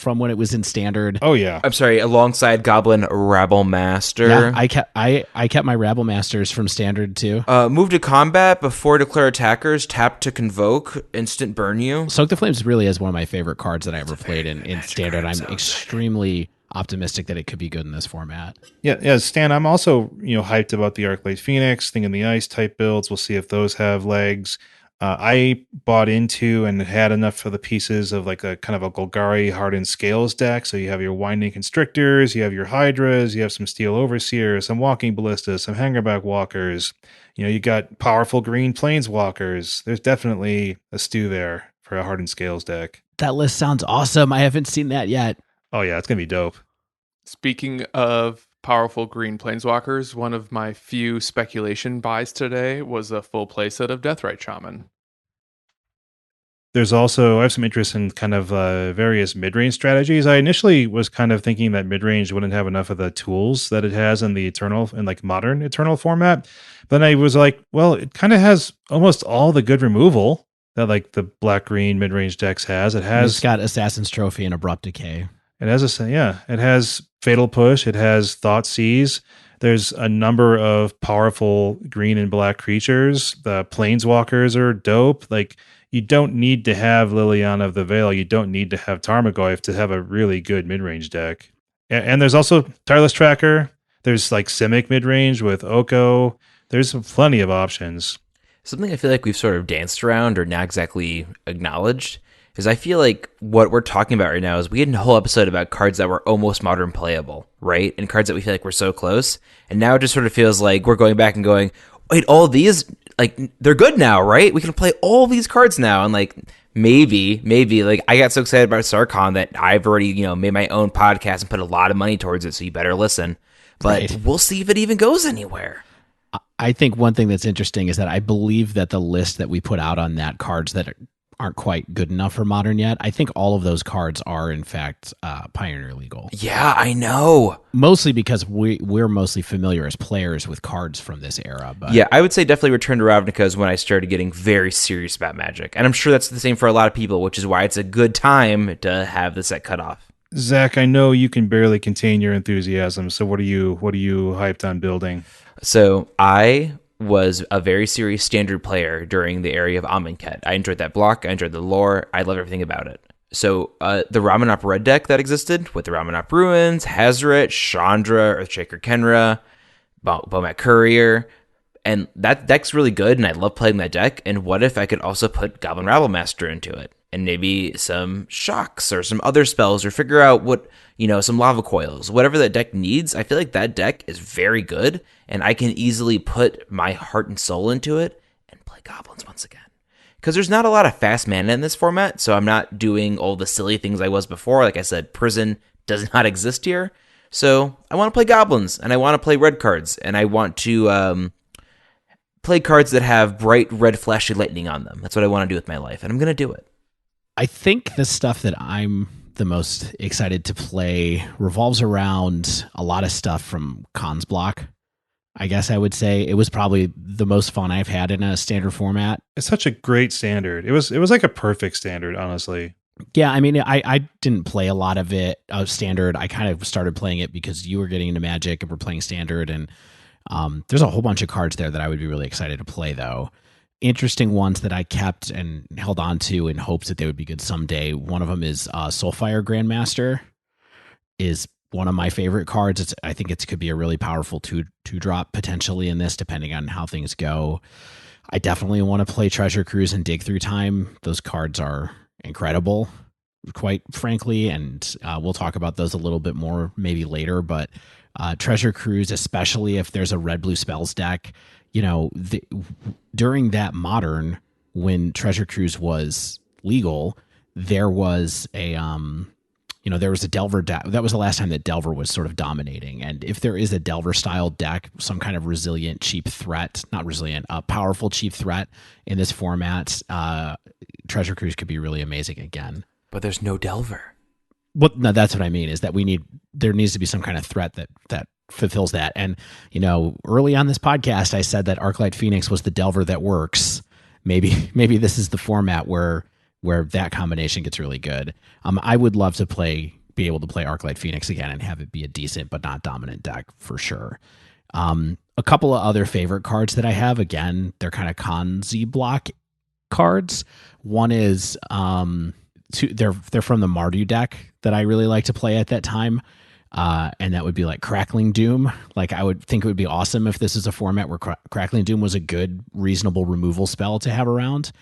Speaker 4: when it was in standard.
Speaker 2: Oh yeah.
Speaker 3: I'm sorry, alongside Goblin Rabble Master.
Speaker 4: Yeah, I kept my Rabble Masters from standard too.
Speaker 3: Move to combat before declare attackers. Tap to convoke. Instant burn you.
Speaker 4: Soak the Flames really is one of my favorite cards that I ever played in standard. I'm extremely optimistic that it could be good in this format.
Speaker 2: Yeah, Stan, I'm also, hyped about the Arclight Phoenix, Thing in the Ice type builds. We'll see if those have legs. I bought into and had enough of the pieces of like a kind of a Golgari Hardened Scales deck. So you have your Winding Constrictors, you have your Hydras, you have some Steel Overseers, some Walking Ballistas, some Hangerback Walkers. You got powerful green Planeswalkers. There's definitely a stew there for a Hardened Scales deck.
Speaker 4: That list sounds awesome. I haven't seen that yet.
Speaker 2: Oh yeah, it's going to be dope.
Speaker 1: Speaking of powerful green planeswalkers, one of my few speculation buys today was a full playset of Deathrite Shaman.
Speaker 2: There's also, I have some interest in kind of various mid-range strategies. I initially was kind of thinking that mid-range wouldn't have enough of the tools that it has in the Eternal, in like modern Eternal format. But then I was like, well, it kind of has almost all the good removal that like the black-green mid-range decks has.
Speaker 4: It's got Assassin's Trophy and Abrupt Decay.
Speaker 2: It has Fatal Push. It has Thought Seize. There's a number of powerful green and black creatures. The Planeswalkers are dope. Like, you don't need to have Liliana of the Veil. You don't need to have Tarmogoyf to have a really good mid-range deck. And there's also Tireless Tracker. There's like Simic mid-range with Oko. There's plenty of options.
Speaker 3: Something I feel like we've sort of danced around or not exactly acknowledged is I feel like what we're talking about right now is we had a whole episode about cards that were almost modern playable, right? And cards that we feel like were so close. And now it just sort of feels like we're going back and going, wait, all these, like, they're good now, right? We can play all these cards now. And like, maybe, like, I got so excited about Sarkhan that I've already, made my own podcast and put a lot of money towards it. So you better listen. But
Speaker 4: Right.
Speaker 3: We'll see if it even goes anywhere.
Speaker 4: I think one thing that's interesting is that I believe that the list that we put out on that, cards that aren't quite good enough for modern yet, I think all of those cards are in fact Pioneer legal.
Speaker 3: Yeah, I know.
Speaker 4: Mostly because we're mostly familiar as players with cards from this era. But
Speaker 3: Yeah, I would say definitely Return to Ravnica's when I started getting very serious about Magic. And I'm sure that's the same for a lot of people, which is why it's a good time to have the set cut off.
Speaker 2: Zach, I know you can barely contain your enthusiasm. So what are you hyped on building?
Speaker 3: So I was a very serious standard player during the area of Amonkhet. I enjoyed that block. I enjoyed the lore. I love everything about it. So the Ramunap red deck that existed with the Ramunap Ruins, Hazoret, Chandra, Earthshaker Kenra, Bomat Courier, and that deck's really good, and I love playing that deck. And what if I could also put Goblin Rabble Master into it? And maybe some shocks or some other spells, or figure out what, some lava coils, whatever that deck needs. I feel like that deck is very good, and I can easily put my heart and soul into it and play goblins once again. Because there's not a lot of fast mana in this format, so I'm not doing all the silly things I was before. Like I said, prison does not exist here. So I want to play goblins, and I want to play red cards, and I want to play cards that have bright red flashy lightning on them. That's what I want to do with my life, and I'm going to do it.
Speaker 4: I think the stuff that I'm the most excited to play revolves around a lot of stuff from Khan's block. I guess I would say it was probably the most fun I've had in a standard format.
Speaker 2: It's such a great standard. It was like a perfect standard, honestly.
Speaker 4: Yeah, I mean, I didn't play a lot of it standard. I kind of started playing it because you were getting into Magic and we're playing standard, and there's a whole bunch of cards there that I would be really excited to play, though. Interesting ones that I kept and held on to in hopes that they would be good someday. One of them is Soulfire Grandmaster, is one of my favorite cards. I think it could be a really powerful two drop potentially in this, depending on how things go. I definitely want to play Treasure Cruise and Dig Through Time. Those cards are incredible, quite frankly, and we'll talk about those a little bit more maybe later. But Treasure Cruise, especially if there's a red-blue spells deck, during that modern, when Treasure Cruise was legal, there was a there was a Delver deck. That was the last time that Delver was sort of dominating. And if there is a Delver style deck, some kind of resilient cheap threat, not resilient, powerful cheap threat in this format, Treasure Cruise could be really amazing again.
Speaker 3: But there's no Delver.
Speaker 4: Well, no, that's what I mean, is that there needs to be some kind of threat that fulfills that. And, early on this podcast, I said that Arclight Phoenix was the Delver that works. Maybe this is the format where where that combination gets really good. I would love to be able to play Arclight Phoenix again and have it be a decent but not dominant deck for sure. A couple of other favorite cards that I have, again, they're kind of Kanzi block cards. One is they're from the Mardu deck that I really like to play at that time. And that would be like Crackling Doom. Like, I would think it would be awesome if this is a format where Crackling Doom was a good, reasonable removal spell to have around.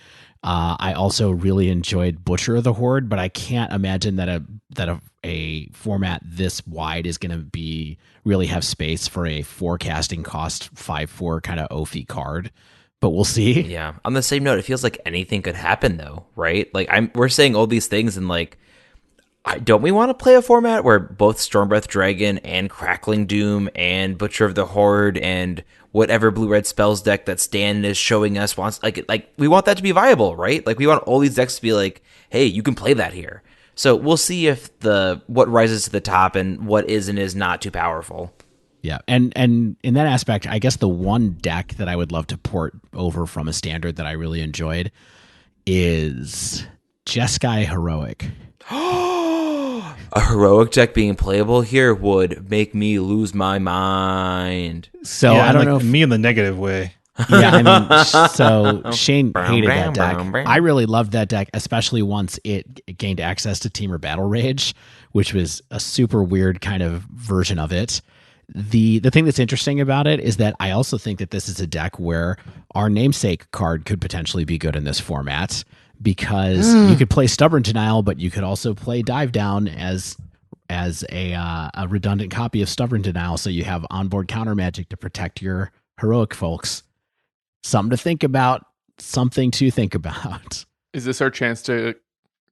Speaker 4: I also really enjoyed Butcher of the Horde, but I can't imagine that a format this wide is going to really have space for a forecasting cost 5/4 kind of Ophi card. But we'll see.
Speaker 3: Yeah. On the same note, it feels like anything could happen, though, right? Like, we're saying all these things, and like, don't we want to play a format where both Stormbreath Dragon and Crackling Doom and Butcher of the Horde and whatever blue-red spells deck that Stan is showing us wants, like we want that to be viable, right? Like, we want all these decks to be like, hey, you can play that here. So we'll see if what rises to the top and what is and is not too powerful.
Speaker 4: Yeah, and in that aspect, I guess the one deck that I would love to port over from a standard that I really enjoyed is Jeskai Heroic.
Speaker 3: A heroic deck being playable here would make me lose my mind.
Speaker 4: So I don't know if
Speaker 2: me in the negative way.
Speaker 4: Yeah, I mean, so Shane hated that deck. I really loved that deck, especially once it gained access to Temur Battle Rage, which was a super weird kind of version of it. The thing that's interesting about it is that I also think that this is a deck where our namesake card could potentially be good in this format, because you could play Stubborn Denial, but you could also play Dive Down as a redundant copy of Stubborn Denial, so you have onboard counter magic to protect your heroic folks. Something to think about.
Speaker 1: Is this our chance to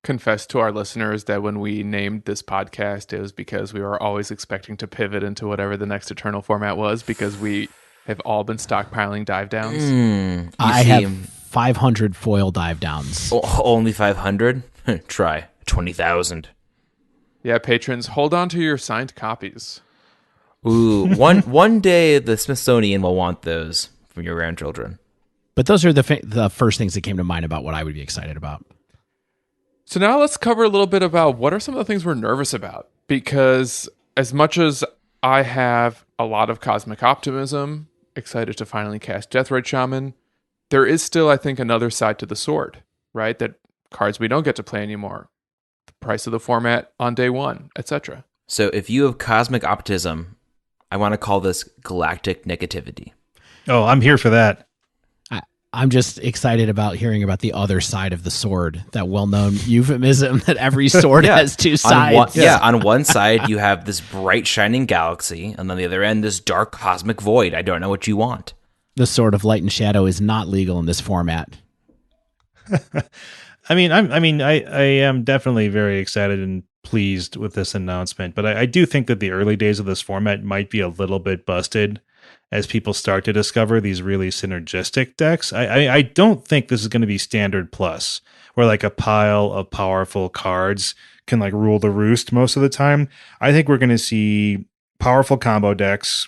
Speaker 1: confess to our listeners that when we named this podcast, it was because we were always expecting to pivot into whatever the next Eternal format was, because we have all been stockpiling Dive Downs?
Speaker 4: I have 500 foil Dive Downs.
Speaker 3: Only 500? Try 20,000.
Speaker 1: Yeah, patrons, hold on to your signed copies.
Speaker 3: Ooh, one day the Smithsonian will want those from your grandchildren.
Speaker 4: But those are the first things that came to mind about what I would be excited about.
Speaker 1: So now let's cover a little bit about what are some of the things we're nervous about. Because as much as I have a lot of cosmic optimism, excited to finally cast Deathrite Shaman, there is still, I think, another side to the sword, right? That cards we don't get to play anymore, the price of the format on day one, etc.
Speaker 3: So if you have cosmic optimism, I want to call this galactic negativity.
Speaker 2: Oh, I'm here for that.
Speaker 4: I'm just excited about hearing about the other side of the sword, that well-known euphemism that every sword has two sides.
Speaker 3: On one side, you have this bright, shining galaxy, and on the other end, this dark cosmic void. I don't know what you want.
Speaker 4: The Sword of Light and Shadow is not legal in this format.
Speaker 2: I am definitely very excited and pleased with this announcement, but I do think that the early days of this format might be a little bit busted as people start to discover these really synergistic decks. I don't think this is going to be standard plus, where like a pile of powerful cards can like rule the roost most of the time. I think we're going to see powerful combo decks.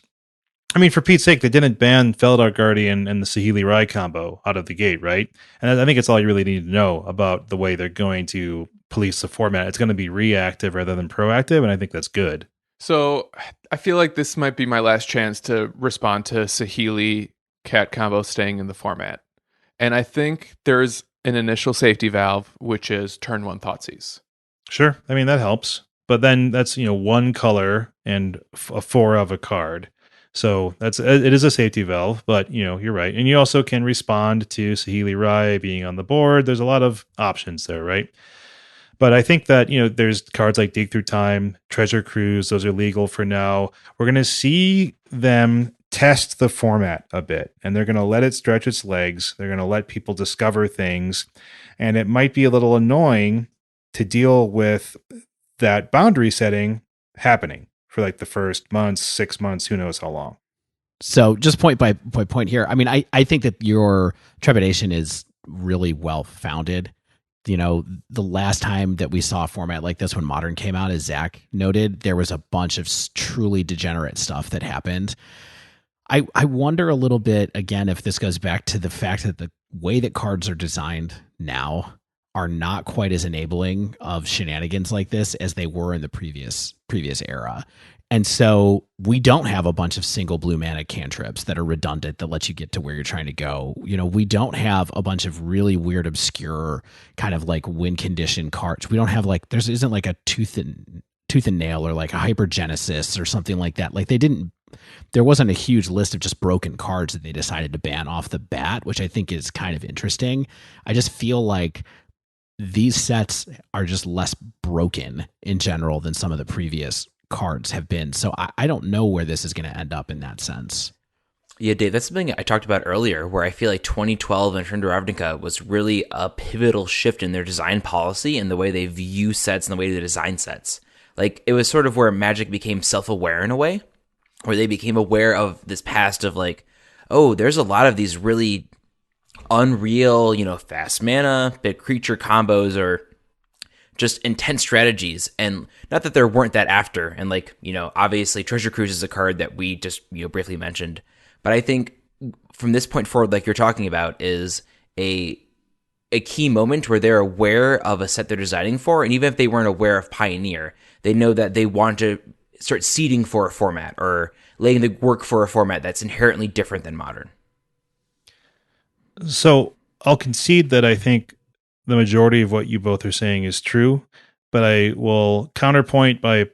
Speaker 2: I mean, for Pete's sake, they didn't ban Feldar Guardian and the Saheeli Rai combo out of the gate, right? And I think it's all you really need to know about the way they're going to police the format. It's going to be reactive rather than proactive, and I think that's good.
Speaker 1: So I feel like this might be my last chance to respond to Saheeli Cat combo staying in the format. And I think there's an initial safety valve, which is turn one Thoughtseize.
Speaker 2: Sure. I mean, that helps. But then that's, one color and a 4 of a card. So it is a safety valve, but you're right. And you also can respond to Saheeli Rai being on the board. There's a lot of options there, right? But I think that, there's cards like Dig Through Time, Treasure Cruise, those are legal for now. We're going to see them test the format a bit, and they're going to let it stretch its legs. They're going to let people discover things, and it might be a little annoying to deal with that boundary setting happening for like the first months, 6 months, who knows how long.
Speaker 4: So just point by point here. I mean, I think that your trepidation is really well founded. The last time that we saw a format like this when Modern came out, as Zach noted, there was a bunch of truly degenerate stuff that happened. I wonder a little bit, again, if this goes back to the fact that the way that cards are designed now are not quite as enabling of shenanigans like this as they were in the previous era. And so we don't have a bunch of single blue mana cantrips that are redundant that let you get to where you're trying to go. We don't have a bunch of really weird, obscure kind of like win condition cards. We don't have like, isn't like a tooth and nail or like a hypergenesis or something like that. Like there wasn't a huge list of just broken cards that they decided to ban off the bat, which I think is kind of interesting. I just feel like these sets are just less broken in general than some of the previous cards have been. So I don't know where this is going to end up in that sense.
Speaker 3: Yeah, Dave, that's something I talked about earlier, where I feel like 2012 and Return to Ravnica was really a pivotal shift in their design policy and the way they view sets and the way they design sets. Like, it was sort of where Magic became self-aware in a way, where they became aware of this past of like, oh, there's a lot of these really unreal, fast mana, big creature combos, or just intense strategies. And not that there weren't that after. And like, obviously Treasure Cruise is a card that we just, briefly mentioned. But I think from this point forward, like you're talking about, is a key moment where they're aware of a set they're designing for. And even if they weren't aware of Pioneer, they know that they want to start seeding for a format or laying the work for a format that's inherently different than Modern.
Speaker 2: So I'll concede that I think the majority of what you both are saying is true, but I will counterpoint by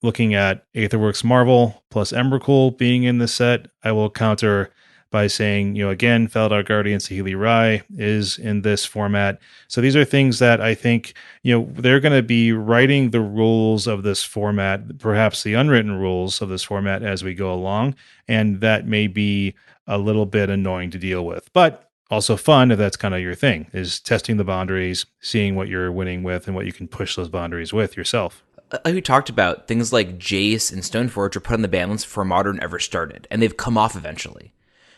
Speaker 2: looking at Aetherworks Marvel plus Emrakul being in the set. I will counter by saying, again, Feldar Guardian Saheeli Rai is in this format. So these are things that I think, they're going to be writing the rules of this format, perhaps the unwritten rules of this format as we go along. And that may be a little bit annoying to deal with, but also fun if that's kind of your thing, is testing the boundaries, seeing what you're winning with and what you can push those boundaries with yourself.
Speaker 3: Like we talked about, things like Jace and Stoneforge were put on the ban list before Modern ever started, and they've come off eventually.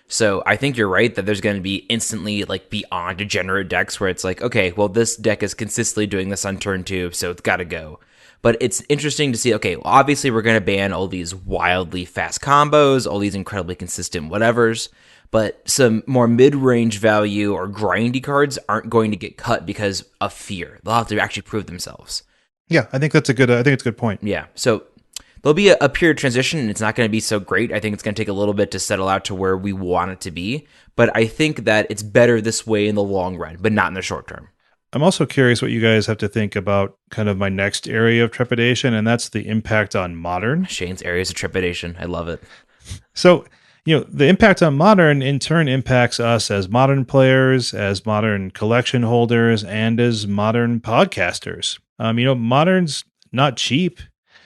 Speaker 3: So I think you're right that there's going to be instantly like beyond degenerate decks where it's like, okay, well, this deck is consistently doing this on turn 2, so it's got to go. But it's interesting to see, okay, well, obviously we're going to ban all these wildly fast combos, all these incredibly consistent whatevers, but some more mid-range value or grindy cards aren't going to get cut because of fear. They'll have to actually prove themselves.
Speaker 2: Yeah, I think that's a good point.
Speaker 3: Yeah, so there'll be a period of transition, and it's not going to be so great. I think it's going to take a little bit to settle out to where we want it to be. But I think that it's better this way in the long run, but not in the short term.
Speaker 2: I'm also curious what you guys have to think about kind of my next area of trepidation, and that's the impact on Modern.
Speaker 3: Shane's areas of trepidation. I love it.
Speaker 2: So, the impact on Modern in turn impacts us as Modern players, as Modern collection holders, and as Modern podcasters. Modern's not cheap.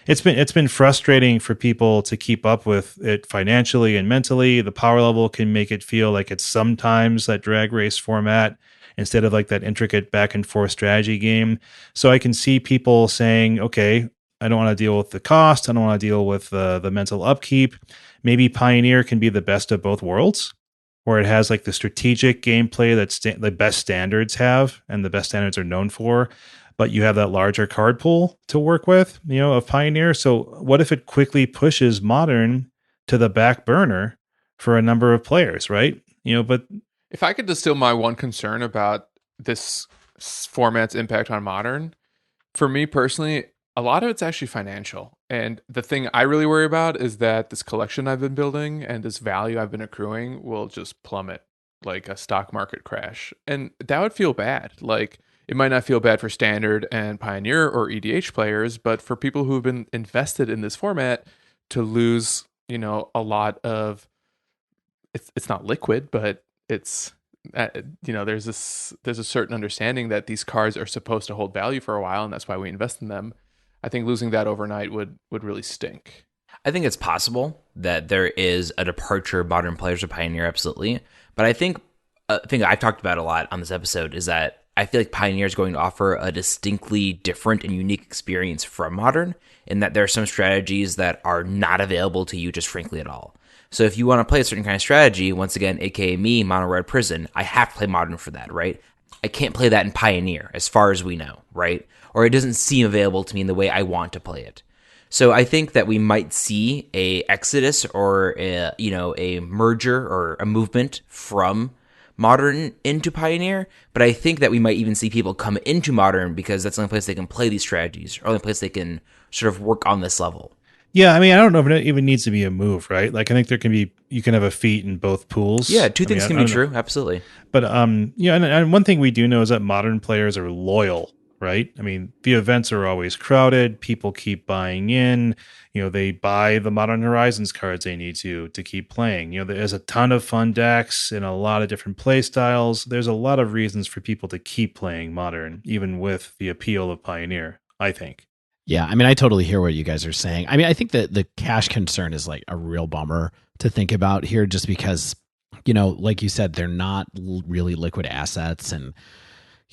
Speaker 2: It's been frustrating for people to keep up with it financially and mentally. The power level can make it feel like it's sometimes that drag race format instead of like that intricate back and forth strategy game. So I can see people saying, okay, I don't want to deal with the cost. I don't want to deal with the mental upkeep. Maybe Pioneer can be the best of both worlds, where it has like the strategic gameplay that the best standards have and the best standards are known for, but you have that larger card pool to work with, of Pioneer. So what if it quickly pushes Modern to the back burner for a number of players, right? But
Speaker 1: if I could distill my one concern about this format's impact on Modern, for me personally, a lot of it's actually financial. And the thing I really worry about is that this collection I've been building and this value I've been accruing will just plummet like a stock market crash. And that would feel bad. Like, it might not feel bad for Standard and Pioneer or EDH players, but for people who have been invested in this format to lose, a lot of, it's not liquid, but it's, there's a certain understanding that these cards are supposed to hold value for a while, and that's why we invest in them. I think losing that overnight would really stink.
Speaker 3: I think it's possible that there is a departure of Modern players to Pioneer, absolutely. But I think a thing I've talked about a lot on this episode is that I feel like Pioneer is going to offer a distinctly different and unique experience from Modern, in that there are some strategies that are not available to you just frankly at all. So if you want to play a certain kind of strategy, once again, aka me, Mono Red Prison, I have to play Modern for that, right? I can't play that in Pioneer, as far as we know, right? Or it doesn't seem available to me in the way I want to play it. So I think that we might see a exodus or a merger or a movement from Modern into Pioneer, but I think that we might even see people come into Modern because that's the only place they can play these strategies, or only place they can sort of work on this level.
Speaker 2: Yeah, I mean, I don't know if it even needs to be a move, right? Like, I think you can have a feat in both pools.
Speaker 3: Yeah, two things can be true,
Speaker 2: know.
Speaker 3: absolutely.
Speaker 2: But and one thing we do know is that Modern players are loyal, right? I mean, the events are always crowded. People keep buying in. They buy the Modern Horizons cards they need to keep playing. There's a ton of fun decks in a lot of different play styles. There's a lot of reasons for people to keep playing Modern, even with the appeal of Pioneer, I think.
Speaker 4: Yeah, I mean, I totally hear what you guys are saying. I mean, I think that the cash concern is like a real bummer to think about here, just because, like you said, they're not really liquid assets. And,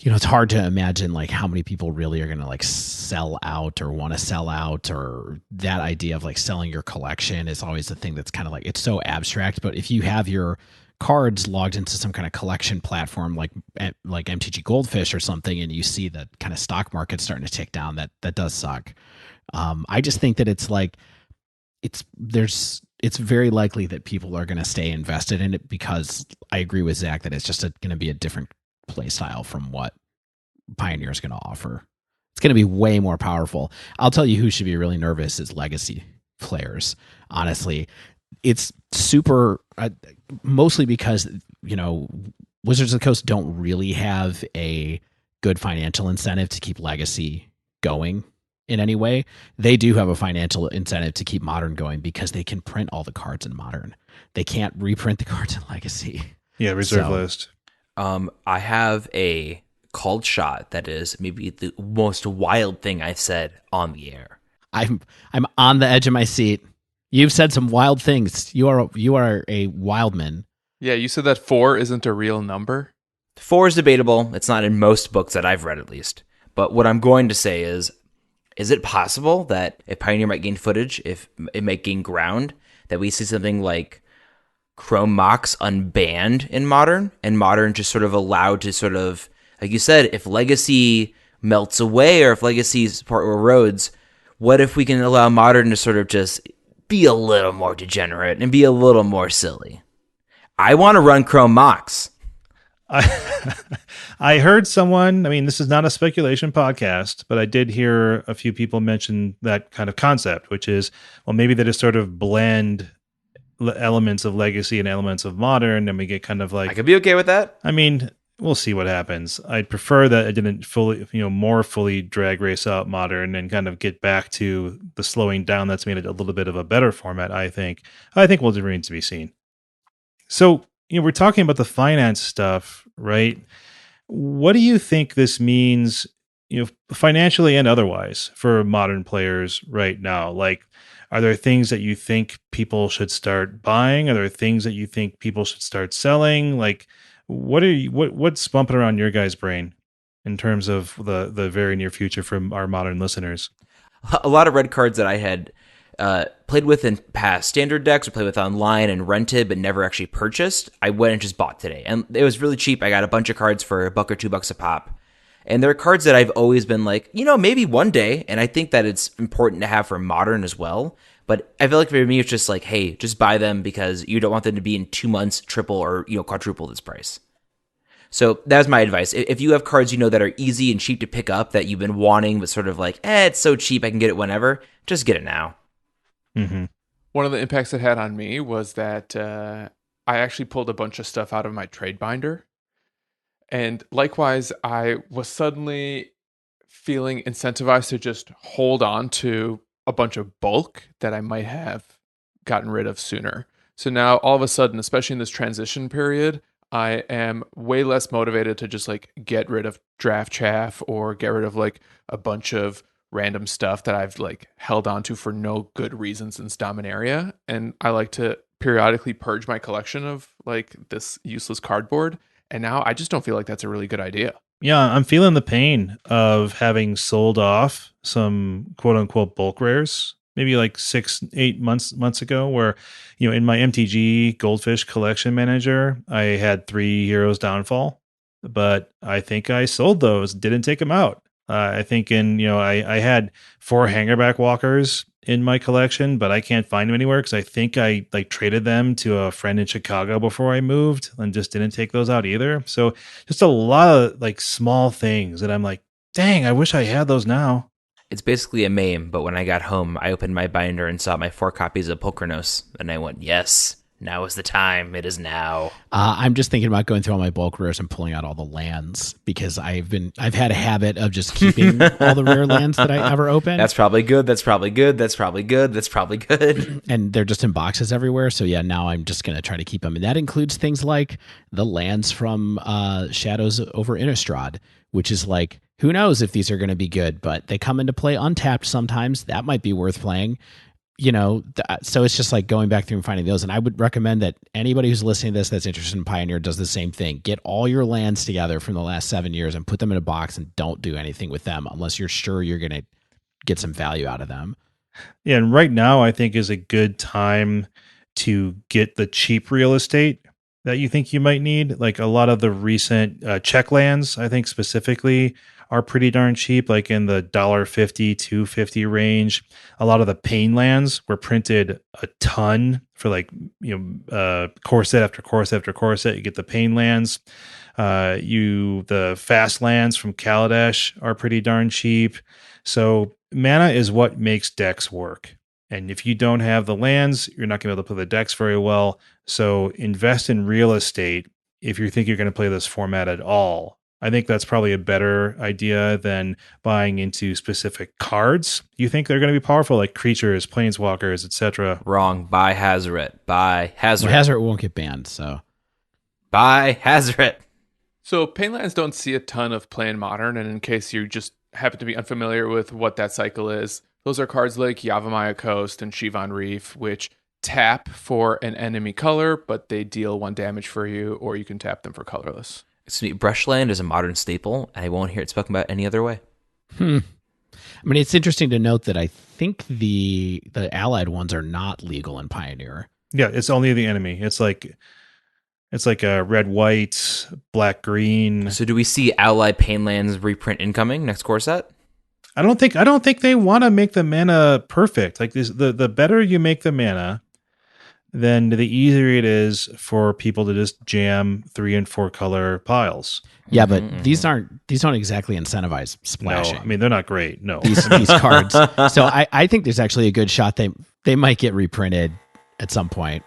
Speaker 4: it's hard to imagine like how many people really are going to like sell out or want to sell out, or that idea of like selling your collection is always the thing that's kind of like, it's so abstract. But if you have your cards logged into some kind of collection platform like MTG Goldfish or something, and you see that kind of stock market starting to tick down, that does suck. I just think that it's like it's very likely that people are going to stay invested in it, because I agree with Zach that it's just going to be a different play style from what Pioneer is going to offer. It's going to be way more powerful. I'll tell you who should be really nervous is legacy players. Honestly, it's super mostly because Wizards of the Coast don't really have a good financial incentive to keep Legacy going in any way. They do have a financial incentive to keep Modern going because they can print all the cards in Modern. They can't reprint the cards in Legacy.
Speaker 2: Yeah, reserve list.
Speaker 3: I have a called shot that is maybe the most wild thing I've said on the air.
Speaker 4: I'm on the edge of my seat. You've said some wild things. You are a wildman.
Speaker 1: Yeah, you said that 4 isn't a real number.
Speaker 3: 4 is debatable. It's not in most books that I've read, at least. But what I'm going to say is it possible that if Pioneer might gain footage, if it might gain ground, that we see something like Chrome Mox unbanned in Modern, and Modern just sort of allowed to sort of, like you said, if Legacy melts away or if Legacy's part erodes, what if we can allow Modern to sort of just be a little more degenerate and be a little more silly? I want to run Chrome Mox.
Speaker 2: I heard someone, I mean, this is not a speculation podcast, but I did hear a few people mention that kind of concept, which is, well, maybe they just sort of blend elements of Legacy and elements of Modern, and we get kind of like...
Speaker 3: I could be okay with that.
Speaker 2: I mean, we'll see what happens. I'd prefer that it didn't more fully drag race out Modern and kind of get back to the slowing down that's made it a little bit of a better format, I think. Will remain to be seen. So, we're talking about the finance stuff, right? What do you think this means, financially and otherwise for Modern players right now? Like, are there things that you think people should start buying? Are there things that you think people should start selling? Like, what's bumping around your guys' brain in terms of the very near future from our Modern listeners?
Speaker 3: A lot of red cards that I had played with in past standard decks or played with online and rented but never actually purchased, I went and just bought today. And it was really cheap. I got a bunch of cards for $1 or $2 a pop. And they're cards that I've always been like, maybe one day. And I think that it's important to have for Modern as well. But I feel like for me, it's just like, hey, just buy them because you don't want them to be in 2 months triple or quadruple this price. So that's my advice. If you have cards that are easy and cheap to pick up that you've been wanting, but sort of like, it's so cheap I can get it whenever, just get it now.
Speaker 2: Mm-hmm.
Speaker 1: One of the impacts it had on me was that I actually pulled a bunch of stuff out of my trade binder. And likewise, I was suddenly feeling incentivized to just hold on to a bunch of bulk that I might have gotten rid of sooner. So now all of a sudden, especially in this transition period, I am way less motivated to just like get rid of draft chaff or get rid of like a bunch of random stuff that I've like held on to for no good reason since Dominaria. And I like to periodically purge my collection of like this useless cardboard. And now I just don't feel like that's a really good idea.
Speaker 2: Yeah, I'm feeling the pain of having sold off some quote unquote bulk rares, maybe like 6-8 months ago, where, in my MTG Goldfish collection manager, I had 3 Heroes Downfall, but I think I sold those, didn't take them out. I think I had 4 hangerback walkers in my collection, but I can't find them anywhere because I think I like traded them to a friend in Chicago before I moved and just didn't take those out either. So just a lot of like small things that I'm like, dang, I wish I had those now.
Speaker 3: It's basically a meme, but when I got home, I opened my binder and saw my 4 copies of Pulchronos, and I went, yes, now is the time. It is now.
Speaker 4: I'm just thinking about going through all my bulk rares and pulling out all the lands because I've had a habit of just keeping all the rare lands that I ever open.
Speaker 3: That's probably good. That's probably good. That's probably good. That's probably good.
Speaker 4: And they're just in boxes everywhere. So yeah, now I'm just going to try to keep them. And that includes things like the lands from Shadows over Innistrad, which is like, who knows if these are going to be good, but they come into play untapped sometimes. That might be worth playing. So it's just like going back through and finding those. And I would recommend that anybody who's listening to this that's interested in Pioneer does the same thing. Get all your lands together from the last 7 years and put them in a box and don't do anything with them unless you're sure you're going to get some value out of them.
Speaker 2: Yeah, and right now I think is a good time to get the cheap real estate that you think you might need. Like a lot of the recent check lands, I think specifically, are pretty darn cheap, like in the $1.50, $2.50 range. A lot of the pain lands were printed a ton for like, corset after corset after corset. You get the pain lands. The fast lands from Kaladesh are pretty darn cheap. So mana is what makes decks work. And if you don't have the lands, you're not going to be able to play the decks very well. So invest in real estate if you think you're going to play this format at all. I think that's probably a better idea than buying into specific cards. You think they're going to be powerful, like creatures, planeswalkers, etc.
Speaker 3: Wrong. Buy Hazoret. Buy Hazoret.
Speaker 4: Well, Hazoret won't get banned, so.
Speaker 3: Buy Hazoret.
Speaker 1: So Painlands don't see a ton of play in Modern, and in case you just happen to be unfamiliar with what that cycle is, those are cards like Yavimaya Coast and Shivan Reef, which tap for an enemy color, but they deal 1 damage for you, or you can tap them for colorless.
Speaker 3: Excuse me, Brushland is a Modern staple. I won't hear it spoken about any other way.
Speaker 4: I mean, it's interesting to note that I think the allied ones are not legal in Pioneer.
Speaker 2: Yeah, it's only the enemy. It's like a red, white, black, green.
Speaker 3: So do we see Allied Painlands reprint incoming next core set?
Speaker 2: I don't think they want to make the mana perfect. Like this, the better you make the mana, then the easier it is for people to just jam 3 and 4 color piles.
Speaker 4: Yeah, but these don't exactly incentivize splashing.
Speaker 2: No, I mean they're not great. No,
Speaker 4: these cards. So I think there's actually a good shot they might get reprinted at some point.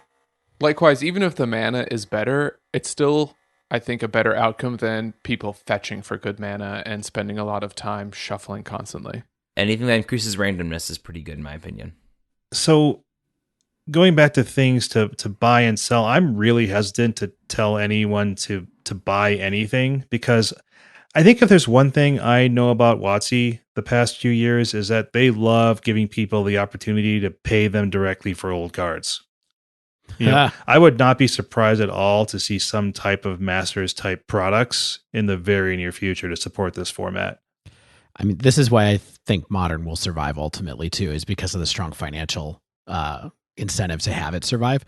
Speaker 1: Likewise, even if the mana is better, it's still, I think, a better outcome than people fetching for good mana and spending a lot of time shuffling constantly.
Speaker 3: Anything that increases randomness is pretty good in my opinion.
Speaker 2: So going back to things to buy and sell, I'm really hesitant to tell anyone to buy anything, because I think if there's one thing I know about WotC the past few years is that they love giving people the opportunity to pay them directly for old cards. I would not be surprised at all to see some type of Masters type products in the very near future to support this format.
Speaker 4: I mean, this is why I think Modern will survive ultimately too, is because of the strong financial incentive to have it survive.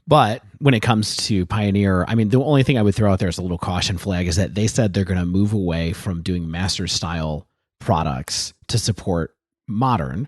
Speaker 4: But when it comes to Pioneer, I mean, the only thing I would throw out there as a little caution flag is that they said they're going to move away from doing Master style products to support Modern.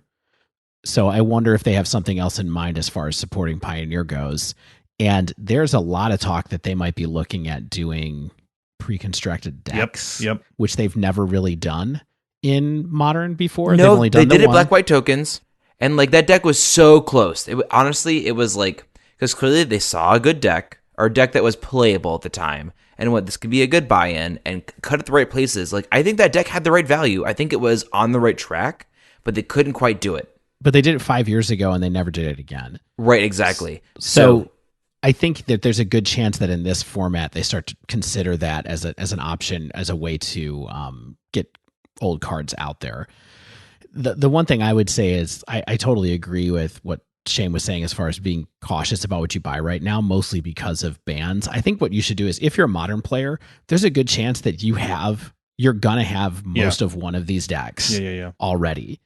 Speaker 4: So I wonder if they have something else in mind as far as supporting Pioneer goes. And there's a lot of talk that they might be looking at doing pre-constructed decks, which they've never really done in Modern before.
Speaker 3: No,
Speaker 4: they've only done
Speaker 3: they did it black-white tokens. And like that deck was so close. Honestly, it was like, because clearly they saw a good deck, or a deck that was playable at the time, and this could be a good buy-in, and cut at the right places. Like, I think that deck had the right value. I think it was on the right track, but they couldn't quite do it.
Speaker 4: But they did it 5 years ago, and they never did it again.
Speaker 3: Right, exactly.
Speaker 4: So I think that there's a good chance that in this format, they start to consider that as an option, as a way to get old cards out there. The one thing I would say is I totally agree with what Shane was saying as far as being cautious about what you buy right now, mostly because of bans. I think what you should do is, if you're a Modern player, there's a good chance that you're gonna have most of one of these decks already.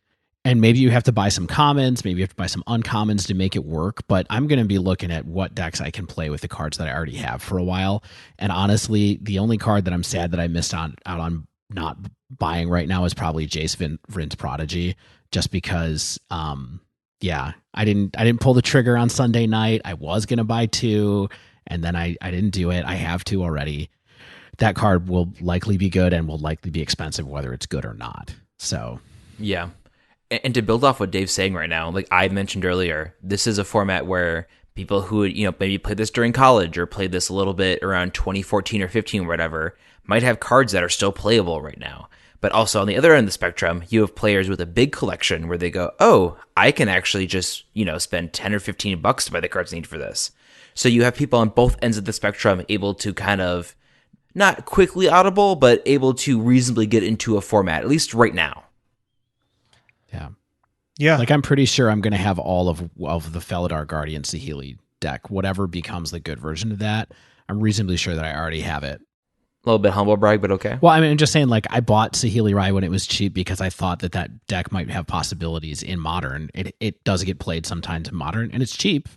Speaker 4: And maybe you have to buy some commons, maybe you have to buy some uncommons to make it work. But I'm going to be looking at what decks I can play with the cards that I already have for a while. And honestly, the only card that I'm sad that I missed out on not buying right now is probably Jace Vryn's Prodigy, just because I didn't pull the trigger on Sunday night. I was gonna buy 2, and then I didn't do it. I have 2 already. That card will likely be good and will likely be expensive whether it's good or not. So
Speaker 3: yeah. And to build off what Dave's saying right now, like I mentioned earlier, this is a format where people who would, maybe played this during college or played this a little bit around 2014 or 15 or whatever, might have cards that are still playable right now. But also on the other end of the spectrum, you have players with a big collection where they go, oh, I can actually just, spend 10 or 15 bucks to buy the cards I need for this. So you have people on both ends of the spectrum able to kind of not quickly audible, but able to reasonably get into a format, at least right now.
Speaker 2: Yeah.
Speaker 4: Like I'm pretty sure I'm going to have all of the Felidar Guardian Saheeli deck, whatever becomes the good version of that. I'm reasonably sure that I already have it.
Speaker 3: A little bit humble brag, but okay.
Speaker 4: Well, I mean, I'm just saying, like, I bought Saheeli Rai when it was cheap because I thought that deck might have possibilities in Modern. It does get played sometimes in Modern, and it's cheap.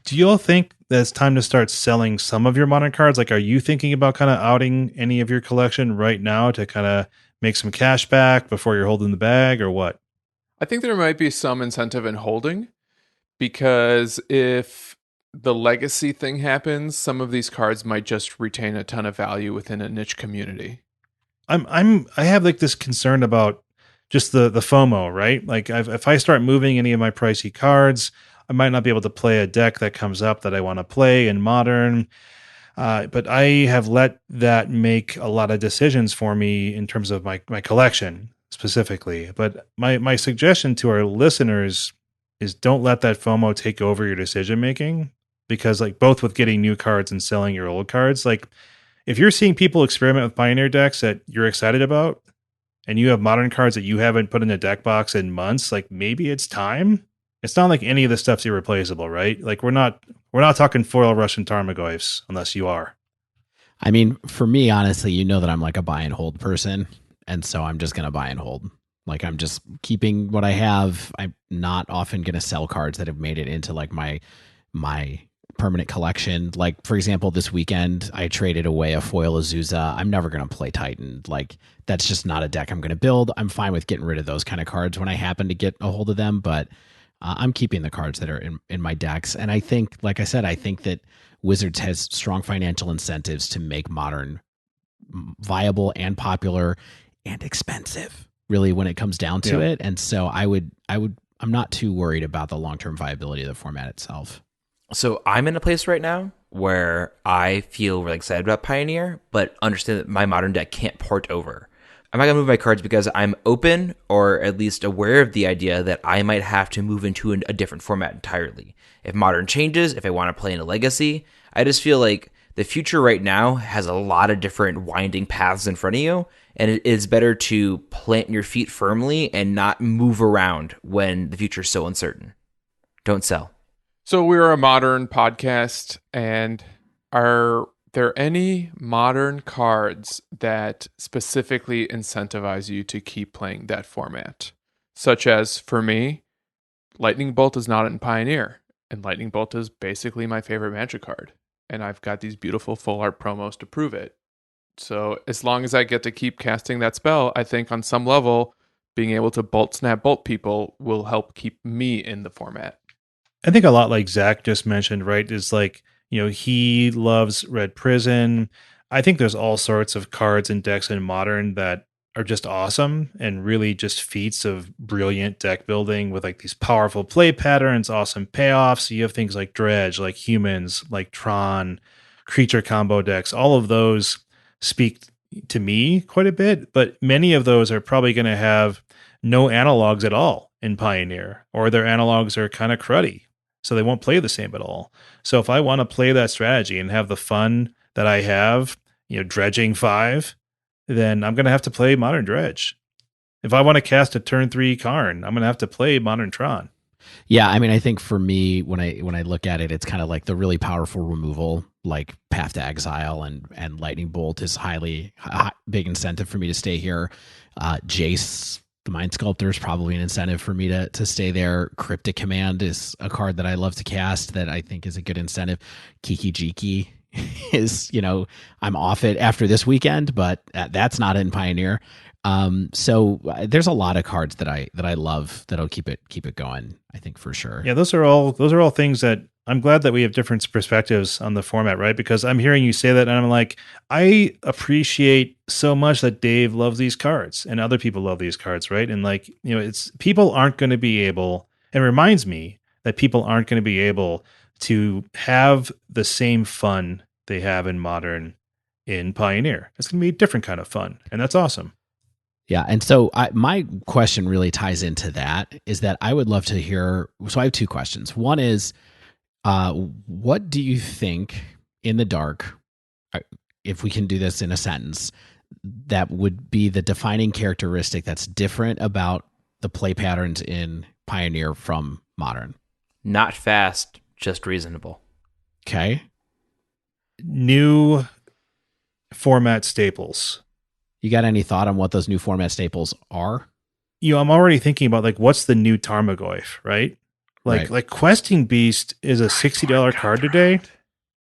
Speaker 2: Do you all think that it's time to start selling some of your Modern cards? Like, are you thinking about kind of outing any of your collection right now to kind of make some cash back before you're holding the bag, or what?
Speaker 1: I think there might be some incentive in holding, because if the legacy thing happens, some of these cards might just retain a ton of value within a niche community.
Speaker 2: I have like this concern about just the FOMO, right? Like if I start moving any of my pricey cards, I might not be able to play a deck that comes up that I want to play in Modern. But I have let that make a lot of decisions for me in terms of my collection specifically. But my suggestion to our listeners is don't let that FOMO take over your decision making, because like both with getting new cards and selling your old cards, like if you're seeing people experiment with Pioneer decks that you're excited about and you have Modern cards that you haven't put in a deck box in months, like maybe it's time. It's not like any of the stuff's irreplaceable, right? Like we're not talking foil Russian Tarmogoyfs unless you are.
Speaker 4: I mean, for me, honestly, that I'm like a buy and hold person. And so I'm just going to buy and hold. Like I'm just keeping what I have. I'm not often going to sell cards that have made it into like my permanent collection. Like for example, this weekend I traded away a foil Azusa. I'm never going to play Titan. Like that's just not a deck I'm going to build. I'm fine with getting rid of those kind of cards when I happen to get a hold of them, but I'm keeping the cards that are in my decks. And I think, like I said, I think that Wizards has strong financial incentives to make Modern viable and popular and expensive, really, when it comes down to it. And so I'm not too worried about the long-term viability of the format itself.
Speaker 3: So I'm in a place right now where I feel really excited about Pioneer, but understand that my Modern deck can't port over. I'm not going to move my cards because I'm open, or at least aware of the idea that I might have to move into a different format entirely. If Modern changes, if I want to play in a Legacy, I just feel like the future right now has a lot of different winding paths in front of you, and it is better to plant your feet firmly and not move around when the future is so uncertain. Don't sell.
Speaker 1: So we're a Modern podcast, and are there any Modern cards that specifically incentivize you to keep playing that format? Such as, for me, Lightning Bolt is not in Pioneer, and Lightning Bolt is basically my favorite Magic card. And I've got these beautiful full art promos to prove it. So as long as I get to keep casting that spell, I think on some level, being able to bolt, snap, bolt people will help keep me in the format.
Speaker 2: I think a lot like Zach just mentioned, right, is like, he loves Red Prison. I think there's all sorts of cards and decks in Modern that are just awesome and really just feats of brilliant deck building with like these powerful play patterns, awesome payoffs. You have things like Dredge, like Humans, like Tron, creature combo decks. All of those speak to me quite a bit, but many of those are probably going to have no analogs at all in Pioneer, or their analogs are kind of cruddy, so they won't play the same at all. So if I want to play that strategy and have the fun that I have, dredging 5, then I'm going to have to play Modern Dredge. If I want to cast a turn 3 Karn, I'm going to have to play Modern Tron.
Speaker 4: Yeah, I mean, I think for me, when I look at it, it's kind of like the really powerful removal, like Path to Exile and Lightning Bolt is big incentive for me to stay here. Jace, the Mind Sculptor, is probably an incentive for me to stay there. Cryptic Command is a card that I love to cast that I think is a good incentive. Kiki Jiki is, I'm off it after this weekend, but that's not in Pioneer. So there's a lot of cards that I love that'll keep it going, I think, for sure.
Speaker 2: Yeah, those are all things that I'm glad that we have different perspectives on the format, right? Because I'm hearing you say that and I'm like, I appreciate so much that Dave loves these cards and other people love these cards, right? And like, it's people aren't going to be able, it reminds me that people aren't going to be able to have the same fun they have in Modern in Pioneer. It's going to be a different kind of fun, and that's awesome.
Speaker 4: Yeah. And so my question really ties into that, is that I would love to hear. So I have two questions. One is, what do you think in the dark, if we can do this in a sentence, that would be the defining characteristic that's different about the play patterns in Pioneer from Modern?
Speaker 3: Not fast, just reasonable.
Speaker 4: Okay.
Speaker 2: New format staples.
Speaker 4: You got any thought on what those new format staples are?
Speaker 2: I'm already thinking about like, what's the new Tarmogoyf, right? Like Questing Beast is a $60 card today.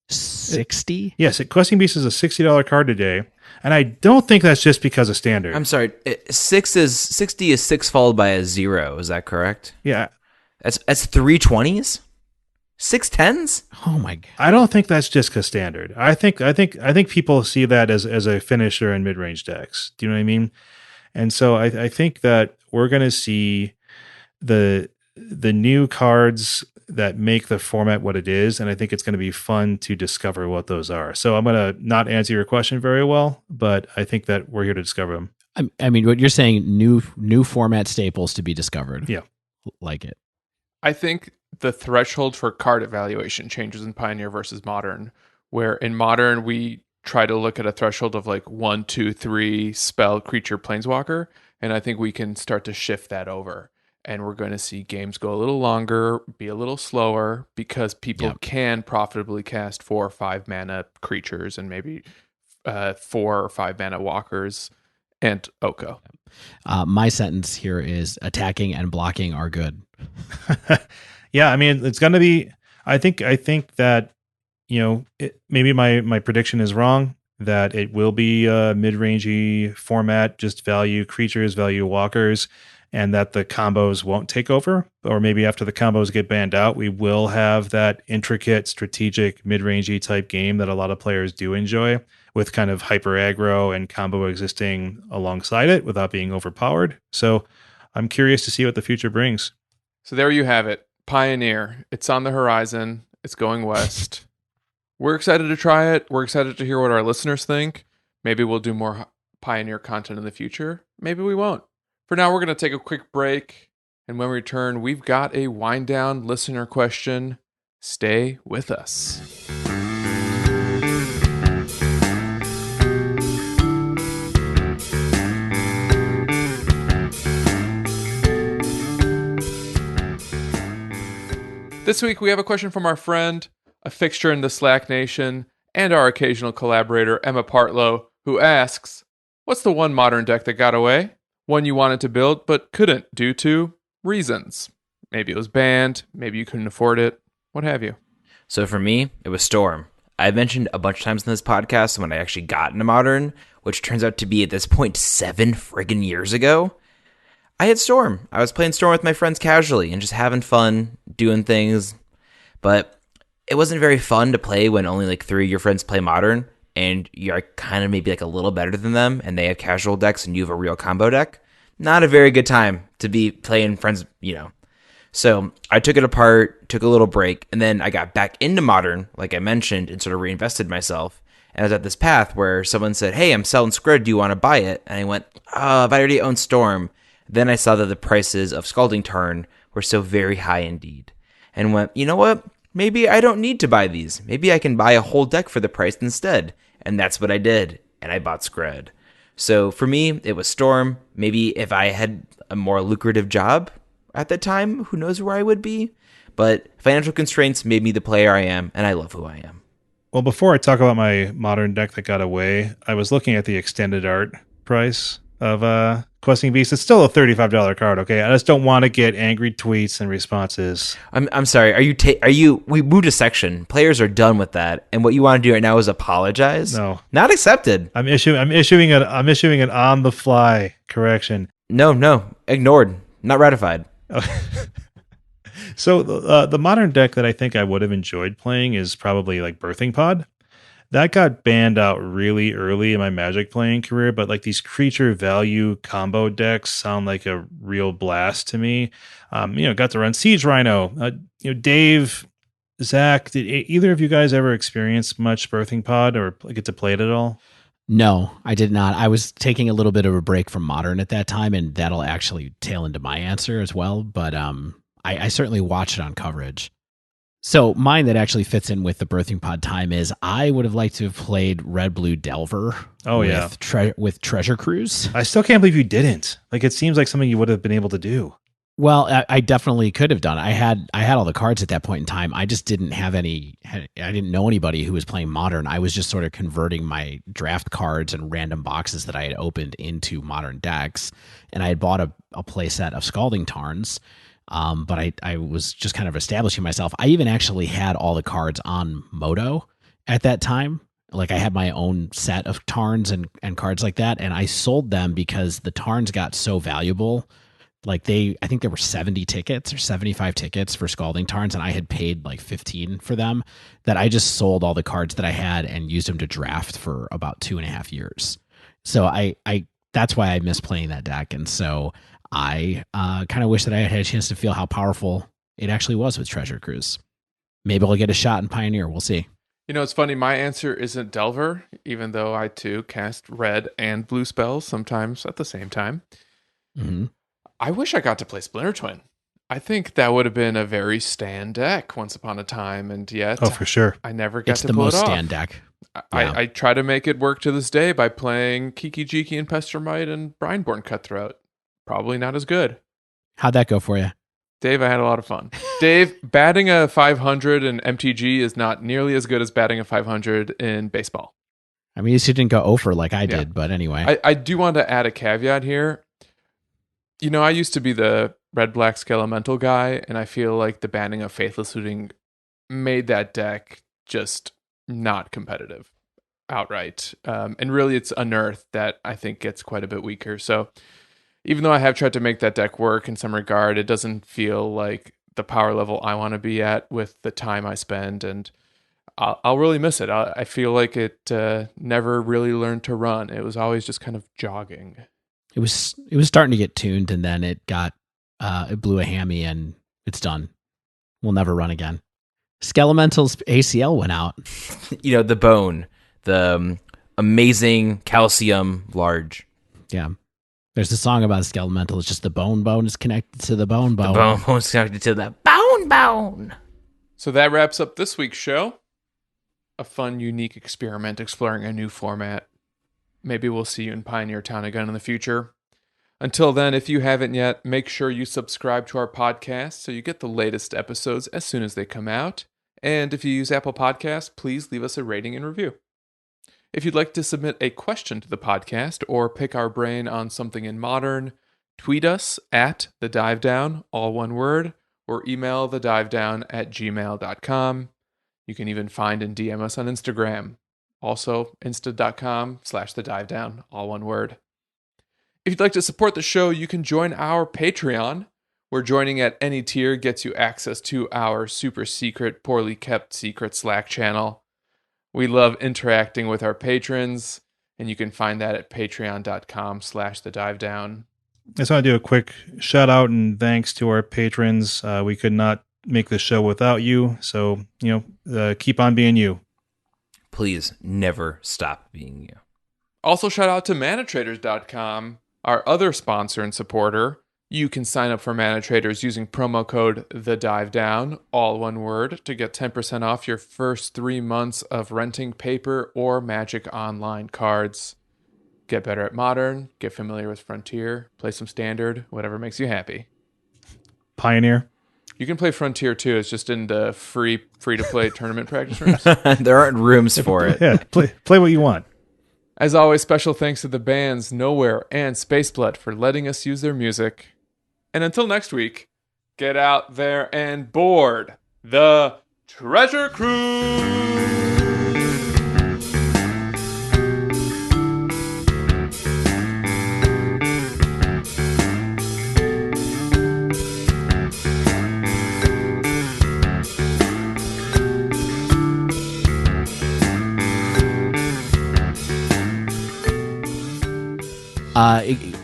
Speaker 4: 60?
Speaker 2: Yes, Questing Beast is a $60 card today. And I don't think that's just because of standard.
Speaker 3: I'm sorry. 60 is 6 followed by a 0. Is that correct?
Speaker 2: Yeah.
Speaker 3: That's 3 20s? 6 10s?
Speaker 4: Oh my god!
Speaker 2: I don't think that's just because standard. I think people see that as a finisher in mid range decks. Do you know what I mean? And so I think that we're going to see the new cards that make the format what it is, and I think it's going to be fun to discover what those are. So I'm going to not answer your question very well, but I think that we're here to discover them.
Speaker 4: I mean, what you're saying, new format staples to be discovered.
Speaker 2: Yeah,
Speaker 4: like it.
Speaker 1: I think the threshold for card evaluation changes in Pioneer versus Modern, where in Modern we try to look at a threshold of like 1, 2, 3 spell, creature, planeswalker, and I think we can start to shift that over. And we're going to see games go a little longer, be a little slower, because people can profitably cast 4 or 5 mana creatures and maybe 4 or 5 mana walkers and Oko.
Speaker 4: My sentence here is attacking and blocking are good.
Speaker 2: Yeah, I mean, it's going to be, I think that, maybe my prediction is wrong, that it will be a mid-rangey format, just value creatures, value walkers, and that the combos won't take over. Or maybe after the combos get banned out, we will have that intricate, strategic, mid-rangey type game that a lot of players do enjoy, with kind of hyper aggro and combo existing alongside it without being overpowered. So I'm curious to see what the future brings.
Speaker 1: So there you have it. Pioneer. It's on the horizon. It's going west. We're excited to try it. We're excited to hear what our listeners think. Maybe we'll do more Pioneer content in the future. Maybe we won't. For now, we're going to take a quick break. And when we return, we've got a wind down listener question. Stay with us. This week, we have a question from our friend, a fixture in the Slack Nation, and our occasional collaborator, Emma Partlow, who asks, what's the one Modern deck that got away? One you wanted to build, but couldn't due to reasons. Maybe it was banned, maybe you couldn't afford it, what have you.
Speaker 3: So for me, it was Storm. I've mentioned a bunch of times in this podcast when I actually got into Modern, which turns out to be at this point 7 friggin' years ago. I had Storm. I was playing Storm with my friends casually and just having fun, doing things. But it wasn't very fun to play when only like 3 of your friends play Modern and you're kind of maybe like a little better than them and they have casual decks and you have a real combo deck. Not a very good time to be playing friends, So I took it apart, took a little break, and then I got back into Modern, like I mentioned, and sort of reinvested myself. And I was at this path where someone said, hey, I'm selling Scred, do you want to buy it? And I went, if I already own Storm. Then I saw that the prices of Scalding Tarn were so very high indeed. And went, you know what? Maybe I don't need to buy these. Maybe I can buy a whole deck for the price instead. And that's what I did. And I bought Scred. So for me, it was Storm. Maybe if I had a more lucrative job at that time, who knows where I would be? But financial constraints made me the player I am, and I love who I am.
Speaker 2: Well, before I talk about my Modern deck that got away, I was looking at the extended art price of Questing Beast. It's still a $35 card, okay? I just don't want to get angry tweets and responses.
Speaker 3: I'm sorry. Are you? We moved a section. Players are done with that, and what you want to do right now is apologize.
Speaker 2: No,
Speaker 3: not accepted.
Speaker 2: I'm issuing an on the fly correction.
Speaker 3: No, ignored, not ratified.
Speaker 2: So the modern deck that I think I would have enjoyed playing is probably like Birthing Pod. That got banned out really early in my Magic playing career, but like these creature value combo decks sound like a real blast to me. Got to run Siege Rhino. Dave, Zach, did either of you guys ever experience much Birthing Pod or get to play it at all?
Speaker 4: No, I did not. I was taking a little bit of a break from Modern at that time, and that'll actually tail into my answer as well. But I certainly watched it on coverage. So mine that actually fits in with the Birthing Pod time is I would have liked to have played Red Blue Delver. With Treasure Cruise.
Speaker 2: I still can't believe you didn't. Like, it seems like something you would have been able to do.
Speaker 4: Well, I definitely could have done. I had all the cards at that point in time. I just didn't have any. I didn't know anybody who was playing Modern. I was just sort of converting my draft cards and random boxes that I had opened into Modern decks, and I had bought a play set of Scalding Tarns. But I was just kind of establishing myself. I even actually had all the cards on Moto at that time. Like, I had my own set of Tarns and cards like that, and I sold them because the Tarns got so valuable. Like, I think there were 70 tickets or 75 tickets for Scalding Tarns, and I had paid like 15 for them, that I just sold all the cards that I had and used them to draft for about 2.5 years. So I that's why I miss playing that deck. And so I kind of wish that I had a chance to feel how powerful it actually was with Treasure Cruise. Maybe I'll get a shot in Pioneer. We'll see.
Speaker 1: It's funny. My answer isn't Delver, even though I too cast red and blue spells sometimes at the same time.
Speaker 4: Mm-hmm.
Speaker 1: I wish I got to play Splinter Twin. I think that would have been a very Stan deck once upon a time, and yet,
Speaker 2: for sure,
Speaker 1: I never got to
Speaker 4: pull it off. It's the most Stan deck.
Speaker 1: I try to make it work to this day by playing Kiki Jiki and Pestermite and Brineborn Cutthroat. Probably not as good.
Speaker 4: How'd that go for you?
Speaker 1: Dave, I had a lot of fun. Dave, batting a 500 in MTG is not nearly as good as batting a 500 in baseball.
Speaker 4: I mean, you didn't go over like I did, but anyway.
Speaker 1: I do want to add a caveat here. I used to be the red-black Skelemental guy, and I feel like the banning of Faithless Looting made that deck just not competitive outright. And really, it's Unearth that I think gets quite a bit weaker. So even though I have tried to make that deck work in some regard, it doesn't feel like the power level I want to be at with the time I spend, and I'll really miss it. I feel like it never really learned to run. It was always just kind of jogging.
Speaker 4: It was starting to get tuned, and then it blew a hammy, and it's done. We'll never run again. Skelemental's ACL went out.
Speaker 3: The bone, the amazing calcium large.
Speaker 4: Yeah. There's a song about Skelemental. It's just the bone is connected to the bone.
Speaker 3: The bone is connected to the bone.
Speaker 1: So that wraps up this week's show. A fun, unique experiment exploring a new format. Maybe we'll see you in Pioneer Town again in the future. Until then, if you haven't yet, make sure you subscribe to our podcast so you get the latest episodes as soon as they come out. And if you use Apple Podcasts, please leave us a rating and review. If you'd like to submit a question to the podcast or pick our brain on something in Modern, tweet us at thedivedown, all one word, or email thedivedown@gmail.com. You can even find and DM us on Instagram. Also, insta.com/thedivedown, all one word. If you'd like to support the show, you can join our Patreon, where joining at any tier gets you access to our super secret, poorly kept secret Slack channel. We love interacting with our patrons, and you can find that at patreon.com/thedivedown.
Speaker 2: I just want to do a quick shout out and thanks to our patrons. We could not make the show without you, so keep on being you.
Speaker 3: Please never stop being you.
Speaker 1: Also, shout out to manatraders.com, our other sponsor and supporter. You can sign up for Mana Traders using promo code THEDIVEDOWN, all one word, to get 10% off your first 3 months of renting paper or Magic Online cards. Get better at Modern, get familiar with Frontier, play some Standard, whatever makes you happy.
Speaker 2: Pioneer.
Speaker 1: You can play Frontier too. It's just in the free-to-play tournament practice rooms.
Speaker 3: There aren't rooms for it.
Speaker 2: Yeah, play what you want.
Speaker 1: As always, special thanks to the bands Nowhere and Spaceblood for letting us use their music. And until next week, get out there and board the Treasure Cruise!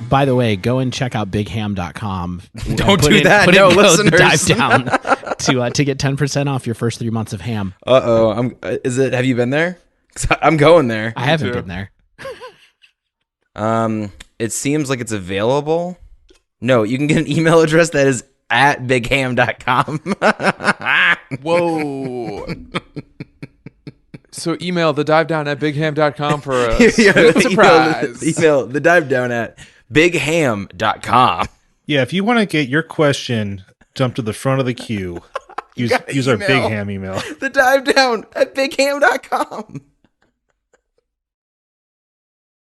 Speaker 4: By the way, go and check out bigham.com.
Speaker 3: Don't do that. No, listeners.
Speaker 4: Dive down to get 10% off your first 3 months of ham.
Speaker 3: Have you been there? 'Cause I'm going there.
Speaker 4: I haven't been there.
Speaker 3: It seems like it's available. No, you can get an email address that is at bigham.com.
Speaker 1: Whoa. So email the dive down at bigham.com for a surprise.
Speaker 3: Email the dive down at bigham.com.
Speaker 2: Yeah, if you want to get your question dumped to the front of the queue, use our Big Ham email.
Speaker 3: The dive down at bigham.com.